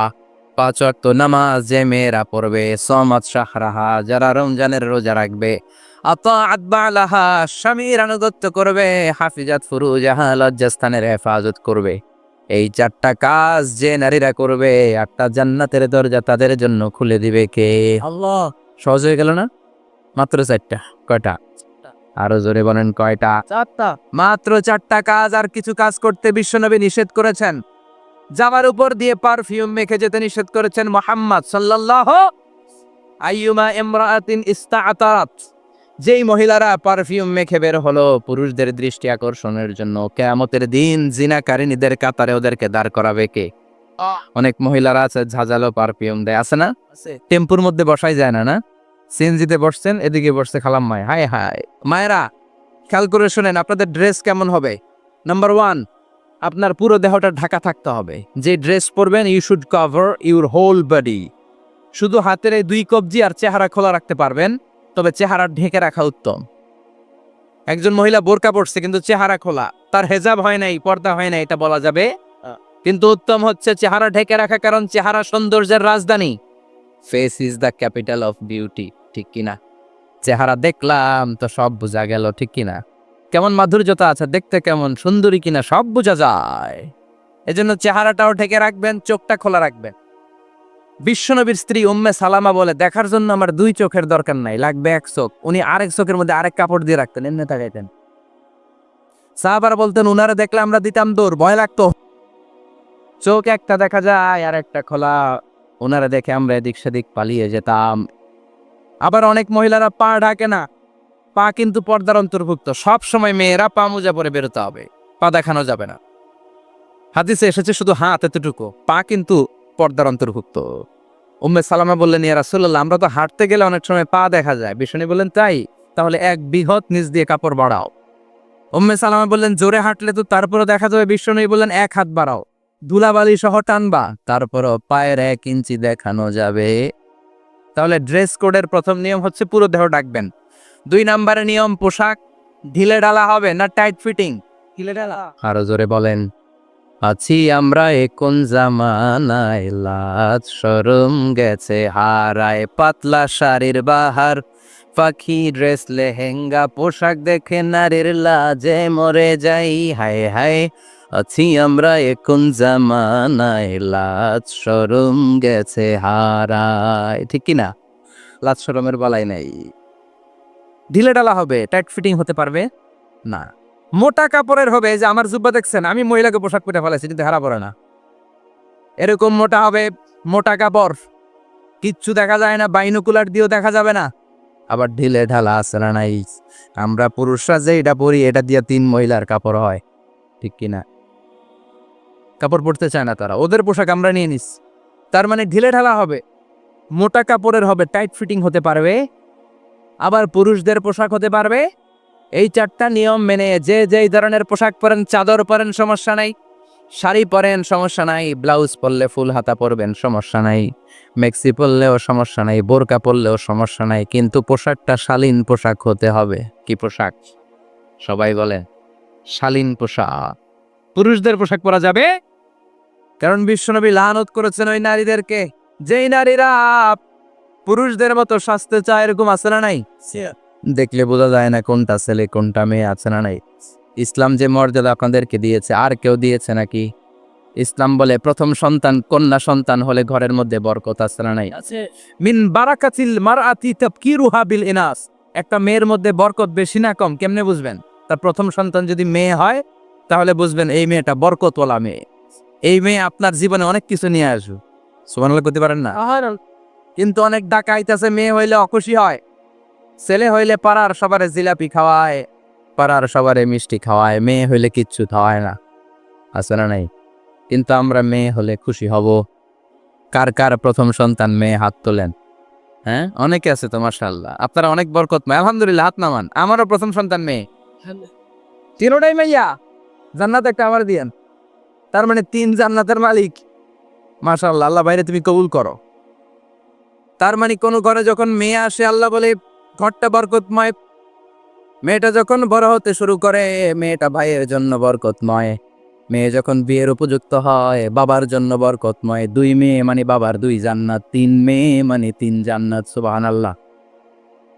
5 ওয়াক্ত নামাজ যে মেয়েরা পড়বে, সমাত শাহরাহা, যারা রমজানের রোজা রাখবে, আতাআত বালাহা, স্বামীর আনুগত্য করবে, হাফিজাত ফুরুজাহা, লজ্জাস্থানের হেফাজত করবে। এই 4টা কাজ যে নারীরা করবে, 8টা জান্নাতের দরজা তাদের জন্য খুলে দিবে কে? আল্লাহ। সহজ হয়ে গেল না? মাত্র 4টা। কয়টা? আরো জোরে বলেন, কয়টা? 4টা। মাত্র 4টা কাজ। আর কিছু কাজ করতে বিশ্বনবী নিষেধ করেছেন। জামার উপর দিয়ে পারফিউম মেখে যেতে নিষেধ করেছেন মুহাম্মদ সাল্লাল্লাহু। আইয়ুমা ইমরাআতিন ইস্তাআতারাত, যেই মহিলারা পারফিউম মেখে বের হলো পুরুষদের দৃষ্টি আকর্ষণের জন্য, কিয়ামতের দিন জিনাকারিনীদের কাতারে ওদেরকে দাঁড় করাবে কে? অনেক মহিলারা আছে ঝাঁঝালো পারফিউম দেয়, আছে না? টেম্পুর মধ্যে বসাই যায় না, না? সিএনজিতে বসছেন, এদিকে বসছে খালাম্মায়, হায় হায়। মায়েরা খেয়াল করে শুনেন, আপনাদের ড্রেস কেমন হবে? নাম্বার 1, আপনার পুরো দেহটা ঢাকা থাকতে হবে। যে ড্রেস পরবেন you should cover your whole body. শুধু হাতের এই 2 কবজি আর চেহারা খোলা রাখতে পারবেন, তবে চেহারা ঢেকে রাখা উত্তম। একজন মহিলা বোরকা পরছে কিন্তু চেহারা খোলা, তার হেজাব হয় নাই, পর্দা হয় নাই, এটা বলা যাবে, কিন্তু উত্তম হচ্ছে চেহারা ঢেকে রাখা, কারণ চেহারা সৌন্দর্যের রাজধানী। Face is the capital of beauty, ঠিক কিনা? চেহারা দেখলাম তো সব বোঝা গেল, ঠিক কিনা? কেমন মাধুর্যতা আছে, দেখতে কেমন সুন্দরী কিনা সব বোঝা যায়। এজন্য চেহারাটাও ঢেকে রাখবেন, চোখটা খোলা রাখবেন। বিশ্বনবীর স্ত্রী উম্মে সালামা বলে, দেখার জন্য আমার 2 চোখের দরকার নাই, লাগবে 1 চোখ। উনি আরেক চোখের মধ্যে আরেক কাপড় দিয়ে রাখতেন, এমনি তাকাইতেন। সাহাবারা বলতেন, উনারা দেখলে আমরা দিতাম দৌড়, ভয় লাগতো। চোখ একটা দেখা যায় আর একটা খোলা, ওনারা দেখে আমরা এদিক সেদিক পালিয়ে যেতাম। আবার অনেক মহিলারা পা ঢাকে না, পা কিন্তু পর্দার অন্তর্ভুক্ত। সব সময় মেয়েরা পা মোজা পরে বেরোতে হবে, পা দেখানো যাবে না। হাদিসে এসেছে শুধু হাত এতটুকু, পা কিন্তু পর্দার অন্তর্ভুক্ত। উম্মে সালামা বললেন, ইয়া রাসূলুল্লাহ, আমরা তো হাঁটতে গেলে অনেক সময় পা দেখা যায়। বিষ্ণু বললেন, তাই? তাহলে 1 বিঘত নিচ দিয়ে কাপড় বাড়াও। উম্মে সালামা বললেন, জোরে হাঁটলে তো তারপরও দেখা যাবে। বিষ্ণু বললেন, 1 হাত বাড়াও, ধুলাবালি সহ টানবা, তারপরও পায়ের 1 ইঞ্চি দেখানো যাবে। তাহলে ড্রেস কোডের প্রথম নিয়ম হচ্ছে পুরো দেহ ঢাকবেন। 2 নম্বরের নিয়ম, পোশাক ঢিলে ঢালা হবে না, টাইট ফিটিং। ঢিলে ঢালা আরো জোরে বলেন। আছি আমরা কোন জামানায়, লাজ শরম গেছে হারায়, পাতলা শাড়ির বাহার, পাখি ড্রেস লেহেঙ্গা, পোশাক দেখে নারীর লাজে মরে যাই, হায় হায়। আছি আমরা কোন জামানায়, লাজ শরম গেছে হারায়, ঠিক কিনা? লাজ শরমের বালাই নাই। ঢিলে ঢালা হবে, টাইট ফিটিং হতে পারবে না। মোটা কাপড়ের হবে, যে আমার জুব্বা দেখছেন, আমি মহিলাকে পোশাক পরে ফেলাইছি কিন্তু হারা পড়ে না, এরকম মোটা হবে। মোটা কাপড়, কিচ্ছু দেখা যায় না, বাইনোকুলার দিয়েও দেখা যাবে না। আবার ঢিলে ঢালা আছে না নাই? আমরা পুরুষরা যে এটা পরি, এটা দিয়ে 3 মহিলার কাপড় হয়, ঠিক কিনা? কাপড় পরতে চায় না তারা, ওদের পোশাক আমরা নিয়ে নিস। তার মানে ঢিলে ঢালা হবে, মোটা কাপড়ের হবে, টাইট ফিটিং হতে পারবে, আবার পুরুষদের পোশাক হতে পারবে। এই 4টা নিয়ম মেনে যে যেই ধরনের পোশাক পরেন, চাদর পরেন সমস্যা নাই, শাড়ি পরেন সমস্যা নাই, ব্লাউজ পরলে ফুল হাতা পরবেন সমস্যা নাই, মেক্সি পরলেও সমস্যা নাই, বোরকা পরলেও সমস্যা নাই, কিন্তু পোশাকটা শালীন পোশাক হতে হবে। কি পোশাক? সবাই বলেন, শালীন পোশাক। পুরুষদের পোশাক পরা যাবে, কারণ বিশ্বনবী লানত করেছেন ওই নারীদেরকে, যেই নারীরা পুরুষদের মতো সাজতে চায়। এরকম আছে না নাই? দেখলে বোঝা যায় না কোনটা ছেলে কোনটা মেয়ে, আছে না নাই? ইসলাম যে মর্যাদা আপনাদেরকে দিয়েছে, আর কেউ দিয়েছে নাকি? ইসলাম বলে প্রথম সন্তান কন্যা সন্তান হলে ঘরের মধ্যে বরকত, আছে না নাই? মিন বারাকাতিল মারআতি তাবকিরুহা বিল ইনাস। একটা মেয়ের মধ্যে বরকত বেশি না কম কেমনে বুঝবেন? তার প্রথম সন্তান যদি মেয়ে হয়, তাহলে বুঝবেন এই মেয়েটা বরকতওয়ালা মেয়ে। এই মেয়ে আপনার জীবনে অনেক কিছু নিয়ে আসবে। সুবহানাল্লাহ করতে পারেন না? কিন্তু অনেক ডাকাইত আছে, মেয়ে হইলে অখুশি হয়, ছেলে হইলে পাড়ার সবারে জিলাপি খাওয়ায়, পাড়ার সবারে মিষ্টি খাওয়ায়, মেয়ে হইলে কিচ্ছু খাওয়ায় না, আছে না নাই? কিন্তু আমরা মেয়ে হলে খুশি হব। কার কার প্রথম সন্তান মেয়ে, হাত তোলেন। হ্যাঁ, অনেকে আছে তো, মাশাআল্লাহ, আপনারা অনেক বরকতময়, আলহামদুলিল্লাহ, হাত নামান। আমারও প্রথম সন্তান মেয়ে, 3টাই মাইয়া। জান্নাত একটা আমার দিয়েন, তার মানে 3 জান্নাতের মালিক। মাশাআল্লাহ, আল্লাহ বাইরে তুমি কবুল করো। তার মানে কোন ঘরে যখন মেয়ে আসে, আল্লাহ বলে ঘরটা বরকতময়। মেয়েটা যখন বড় হতে শুরু করে, মেয়েটা ভাইয়ের জন্য বরকতময়। মেয়ে যখন বিয়ের উপযুক্ত হয়, বাবার জন্য বরকতময়। 2 মেয়ে মানে বাবার 2 জান্নাত, 3 মেয়ে মানে 3 জান্নাত, সুবহানাল্লাহ।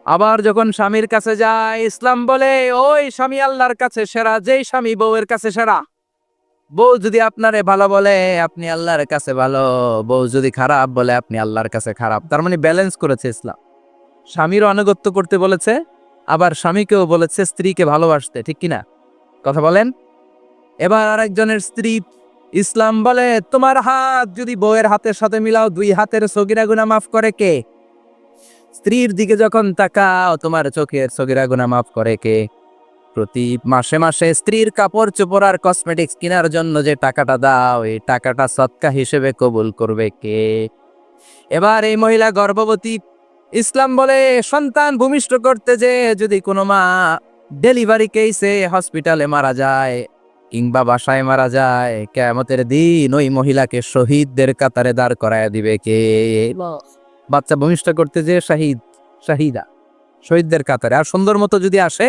আবার যখন স্বামীর কাছে যায়, ইসলাম বলে ওই স্বামী আল্লাহর কাছে সেরা, যেই স্বামী বউয়ের কাছে সেরা। বউ যদি আপনারে ভালো বলে, আপনি আল্লাহর কাছে ভালো। বউ যদি খারাপ বলে, আপনি আল্লাহর কাছে খারাপ। তার মানে ব্যালেন্স করেছে ইসলাম। স্বামীরও আনুগত্য করতে বলেছে, আবার স্বামীকেও বলেছে স্ত্রীকে ভালোবাসতে, ঠিক কিনা? কথা বলেন। এবার আরেকজনের স্ত্রী, ইসলাম বলে তোমার হাত যদি বউয়ের হাতের সাথে মিলাও, 2 হাতের সগীরা গুনাহ মাফ করে কে? স্ত্রীর দিকে যখন তাকাও, তোমার চোখের সগীরা গুনাহ মাফ করে কে? প্রতি মাসে মাসে স্ত্রীর কাপড় চোপড় আর কসমেটিক্স কেনার জন্য যে টাকাটা দাও, এই টাকাটা সদকা হিসেবে কবুল করবে কে? এবার এই মহিলা গর্ভবতী, ইসলাম বলে সন্তান ভূমিষ্ঠ করতে যে যদি কোনো মা ডেলিভারি কেসে হসপিটালে মারা যায়, কিংবা বাসায় মারা যায়, কিয়ামতের দিন ওই মহিলাকে শহীদদের কাতারে দাঁড় করায় দিবে কে? বাচ্চা ভূমিষ্ঠ করতে যে শাহিদা, শহীদদের কাতারে। আর সুন্দর মতো যদি আসে,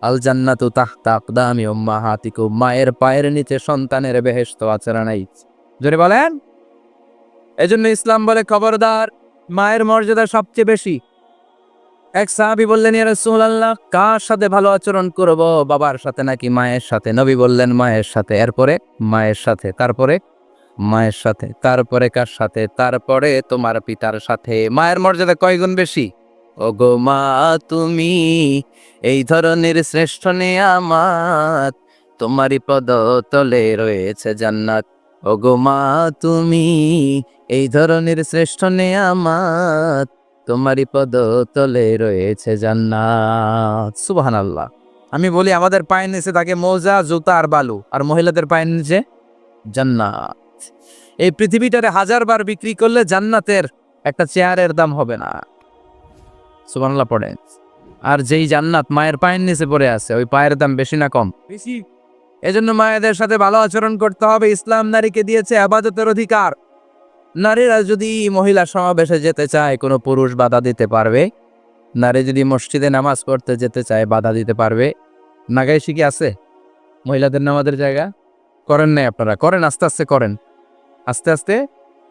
আল জান্নাতু তাহতা আকদামি উম্মাহাতিকুম, মায়ের পায়ের নিচে সন্তানের বেহেশত আছে না নাই? জোরে বলেন। এজন্য ইসলাম বলে খবরদার, মায়ের মর্যাদা সবচেয়ে বেশি। এক সাহাবী বললেন, ইয়া রাসূলুল্লাহ, কার সাথে ভালো আচরণ করব, বাবার সাথে নাকি মায়ের সাথে? নবী বললেন, মায়ের সাথে। এরপরে মায়ের সাথে, তারপরে মায়ের সাথে, তারপরে কার সাথে? তারপরে তোমার পিতার সাথে। মায়ের মর্যাদা কয় গুণ বেশি? ওগো মা তুমি এই ধরনের শ্রেষ্ঠ নিয়ামত, তোমারই পদতলে রয়েছে জান্নাত। ওগো মা তুমি এই ধরনের শ্রেষ্ঠ নিয়ামত, তোমারই পদতলে রয়েছে জান্নাত। সুবহানাল্লাহ। আমি বলি আমাদের পায়ের নিচে থাকে মোজা, জুতা আর বালু, আর মহিলাদের পায়ের নিচে জান্নাত। এই পৃথিবীটারে 1000 বার বিক্রি করলে জান্নাতের একটা চেয়ারের দাম হবে না। সুবহানাল্লাহ পড়ে। আর যেই জান্নাত মায়ের পায়ের নিচে পড়ে আছে, ওই পায়ের দাম বেশি না কম? বেশি। এজন্য মায়েদের সাথে ভালো আচরণ করতে হবে। ইসলাম নারীকে দিয়েছে ইবাদতের অধিকার। নারীরা যদি মহিলা সমাবেশে যেতে চায়, কোনো পুরুষ বাধা দিতে পারবে? নারী যদি মসজিদে নামাজ পড়তে যেতে চায়, বাধা দিতে পারবে? নাগাইশি কি আছে মহিলাদের নামাজের জায়গা? করেন নাই আপনারা? করেন, আস্তে আস্তে করেন, আস্তে আস্তে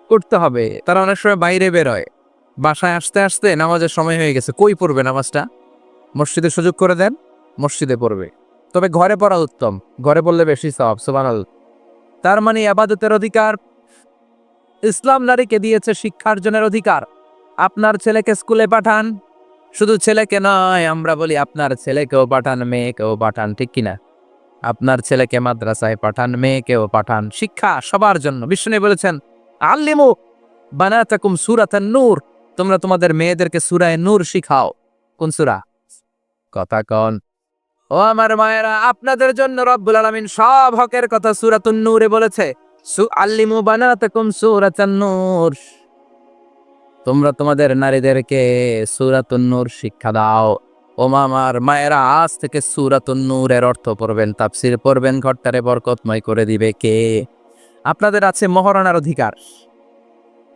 করতে হবে। তারা অনেক সময় বাইরে বের হয়, বাসায় আসতে আসতে নামাজের সময় হয়ে গেছে, কই পড়বে নামাজটা? মসজিদে সুযোগ করে দেন, মসজিদে পড়বে। তবে ঘরে পড়া উত্তম, ঘরে পড়লে বেশি সওয়াব। সুবহানাল্লাহ। তার মানে ইবাদতের অধিকার। ইসলাম নারীকে দিয়েছে শিক্ষার্জনের অধিকার। আপনার ছেলেকে স্কুলে পাঠান, শুধু ছেলেকে নয়, আমরা বলি আপনার ছেলেকেও পাঠান, মেয়েকেও পাঠান, ঠিক কিনা? আপনার ছেলেকে মাদ্রাসায় পাঠান, মেয়েকেও পাঠান। শিক্ষা সবার জন্য। বিষ্ণু বলেছেন, আল্লিমু বানাতাকুম সূরাতান নূর, তোমরা তোমাদের মেয়েদেরকে সূরা নূর শিখাও। কোন সূরা? কথা কন। ও আমার মায়েরা, আপনাদের জন্য রব্বুল আলামিন সব হকের কথা সূরাতুন নূরে বলেছে। আল্লিমু বানাতাকুম সূরাতান নূর, তোমরা তোমাদের নারীদেরকে সূরাতুন নূর শিক্ষা দাও। ও আমার মায়েরা, আজ থেকে সূরাতুন নূরের অর্থ পড়বেন, তাফসীর পড়বেন, ঘরটারে বরকতময় করে দিবে কে? আপনাদের আছে মহারণার অধিকার।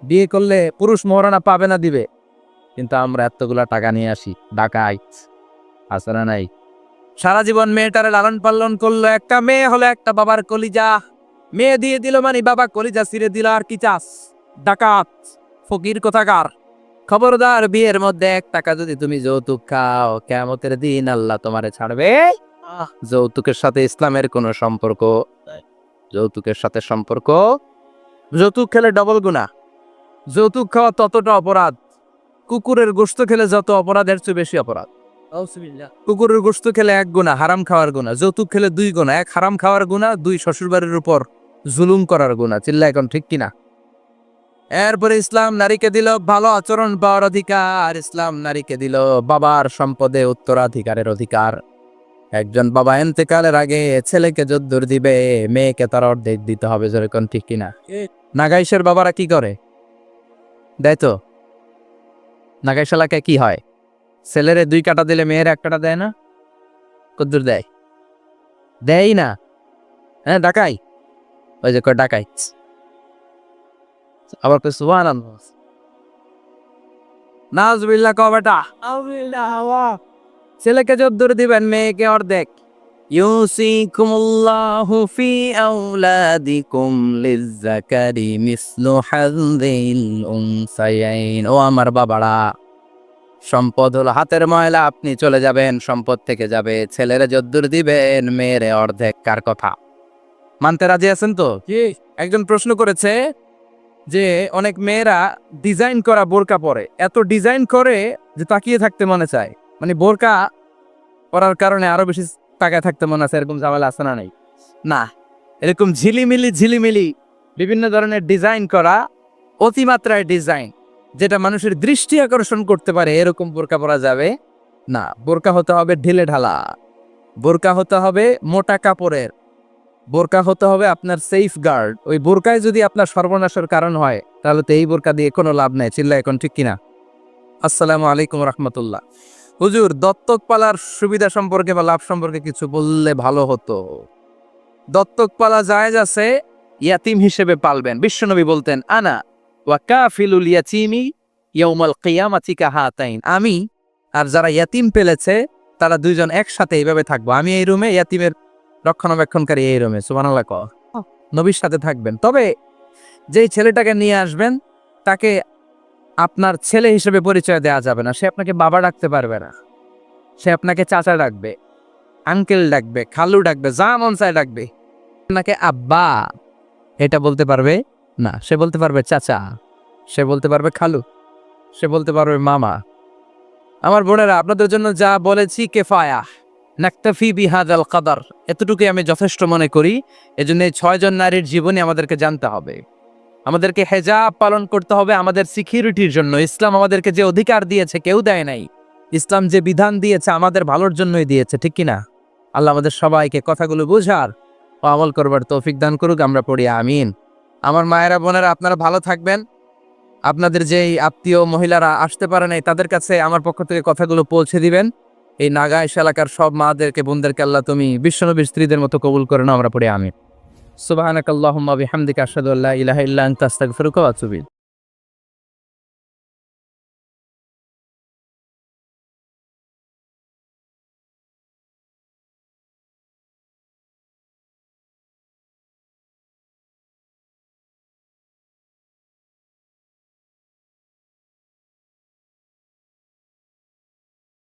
বিয়ে করলে পুরুষ মহারণা পাবে না, দিবে। কিন্তু আমরা এতগুলা টাকা নিয়ে আসি, ডাকাইত আছে না নাই? সারা জীবন মেয়েটারে লালন পালন করলো, একটা মেয়ে হলো একটা বাবার কলিজা। মেয়ে দিয়ে দিল মানে বাবা কলিজা ছিঁড়ে দিল, আর কি চাস? ডাকাত, ফকির কোথাকার। খবরদার, বিয়ের মধ্যে 1 টাকা যদি তুমি যৌতুক খাও, কিয়ামতের দিন আল্লাহ তোমারে ছাড়বে। যৌতুকের সাথে ইসলামের কোনো সম্পর্ক? যৌতুকের সাথে সম্পর্ক? যৌতুক খেলে ডবল গুনাহ। যৌতুক খাওয়া ততটা অপরাধ, কুকুরের গোশত খেলে যত অপরাধ, এর চেয়ে বেশি অপরাধ। কুকুরের গোশত খেলে 1 গুনাহ, হারাম খাওয়ার গুনাহ। যৌতুক খেলে 2 গুনাহ, 1 হারাম খাওয়ার গুনাহ, 2 শ্বশুরবাড়ির উপর জুলুম করার গুনাহ। চিল্লা এখন, ঠিক কিনা? এরপরে ইসলাম নারীকে দিল ভালো আচরণ পাওয়ার অধিকার। ইসলাম নারীকে দিল বাবার সম্পদে উত্তরাধিকারের অধিকার। একজন বাবা ইন্তেকালের আগে ছেলেকে যদ্দূর দিবে, মেয়েকে তার অর্ধেক দিতে হবে। যেরকম, ঠিক কিনা? নাগাইশের বাবারা কি করে? দেয় তো। নাগাইশ এলাকায় কি হয়? ছেলেরে 2 কাটা দিলে মেয়ের 1 কাটা দেয় না? কদ্দূর দেয়? দেয় না। হ্যাঁ, ডাকাই। ওই যে কয় ডাকাই। আবার কই সুবহানাল্লাহ। নাউজুবিল্লাহ কও বেটা। ছেলেকে যদ্দূর দিবেন, মেয়েকে অর্ধেক। ইউসিকুমুল্লাহু ফি আওলাদিকুম লিযযাকারি মিসলু হাযযিল উনসায়াইন। ও আমার বাবারা, সম্পদ হলো হাতের ময়লা, আপনি চলে যাবেন, সম্পদ থেকে যাবে। ছেলেরে যদ্দূর দিবেন, মেয়েরে অর্ধেক। কার কথা মানতে রাজি আছেন তো? একজন প্রশ্ন করেছে যে অনেক মেয়েরা ডিজাইন করা বোরকা পরে, এত ডিজাইন করে যে তাকিয়ে থাকতে মনে চায়। মানে বোরকা পরার কারণে আরো বেশি তাকায় থাকতে মনে আছে, এরকম ঝামেলা আছে না নাই? না, এরকম ঝিলিমিলি বিভিন্ন ধরনের ডিজাইন করা, অতিমাত্রায় ডিজাইন, যেটা মানুষের দৃষ্টি আকর্ষণ করতে পারে, এরকম বোরকা পরা যাবে না। বোরকা হতে হবে ঢিলে ঢালা, বোরকা হতে হবে মোটা কাপড়ের, বোরকা হতে হবে আপনার সেফ গার্ড। ওই বোরকায় যদি আপনার সর্বনাশের কারণ হয়, তাহলে তো এই বোরকা দিয়ে কোনো লাভ নেই। চিল্লা এখন, ঠিক কিনা? আসসালামু আলাইকুম রহমতুল্লাহ। হুজুর, দত্তক পালার সুবিধা সম্পর্কে বা লাভ সম্পর্কে কিছু বললে ভালো হতো। দত্তক পালা জায়েজ আছে, ইয়াতিম হিসেবে পালবেন। বিশ্বনবী বলতেন, আনা ওয়া কাফিলুল ইয়াতিমি ইয়াউমাল কিয়ামাতি কাহাতাইন, আমি আর যারা ইয়াতিম পেলেছে তারা দুইজন একসাথে এইভাবে থাকবো। আমি এই রুমে, ইয়াতিমের রক্ষণাবেক্ষণকারী এই রুমে। সুবহানাল্লাহ কও। নবীর সাথে থাকবেন। তবে যেই ছেলেটাকে নিয়ে আসবেন তাকে আপনার ছেলে হিসেবে পরিচয় দেওয়া যাবে না। সে আপনাকে বাবা ডাকতে পারবে না, সে আপনাকে চাচা ডাকবে, আঙ্কেল ডাকবে, খালু ডাকবে, যা মন চায় ডাকবে। আপনাকে আব্বা এটা বলতে পারবে না। সে বলতে পারবে চাচা, সে বলতে পারবে খালু, সে বলতে পারবে মামা। আমার বোনেরা, আপনাদের জন্য যা বলেছি কেফায়া, নাকতাফি বিহাদাল কাদার, এতটুকুই আমি যথেষ্ট মনে করি। এজন্য এই 6 জন নারীর জীবনী আমাদেরকে জানতে হবে, আমাদেরকে হেজাব পালন করতে হবে আমাদের সিকিউরিটির জন্য। ইসলাম আমাদেরকে যে অধিকার দিয়েছে কেউ দেয় নাই। ইসলাম যে বিধান দিয়েছে আমাদের ভালোর জন্যই দিয়েছে, ঠিক কিনা? আল্লাহ আমাদের সবাইকে কথাগুলো বোঝার ও আমল করবার তৌফিক দান করুক। আমরা পড়ি আমিন। আমার মায়েরা বোনেরা, আপনারা ভালো থাকবেন। আপনাদের যেই আত্মীয় মহিলারা আসতে পারে নাই তাদের কাছে আমার পক্ষ থেকে কথাগুলো পৌঁছে দিবেন। এই নাগাইশ এলাকার সব মাদেরকে, বোনদেরকে আল্লাহ তুমি বিশ্বনবীর স্ত্রীদের মতো কবুল করে নাও। আমরা পড়ি আমিন। সুবহানাকাল্লাহুম্মা বিহামদিকা আশহাদু আল্লা ইলাহা ইল্লা আনতা আস্তাগফিরুকা ওয়া আতুবু ইলাইক।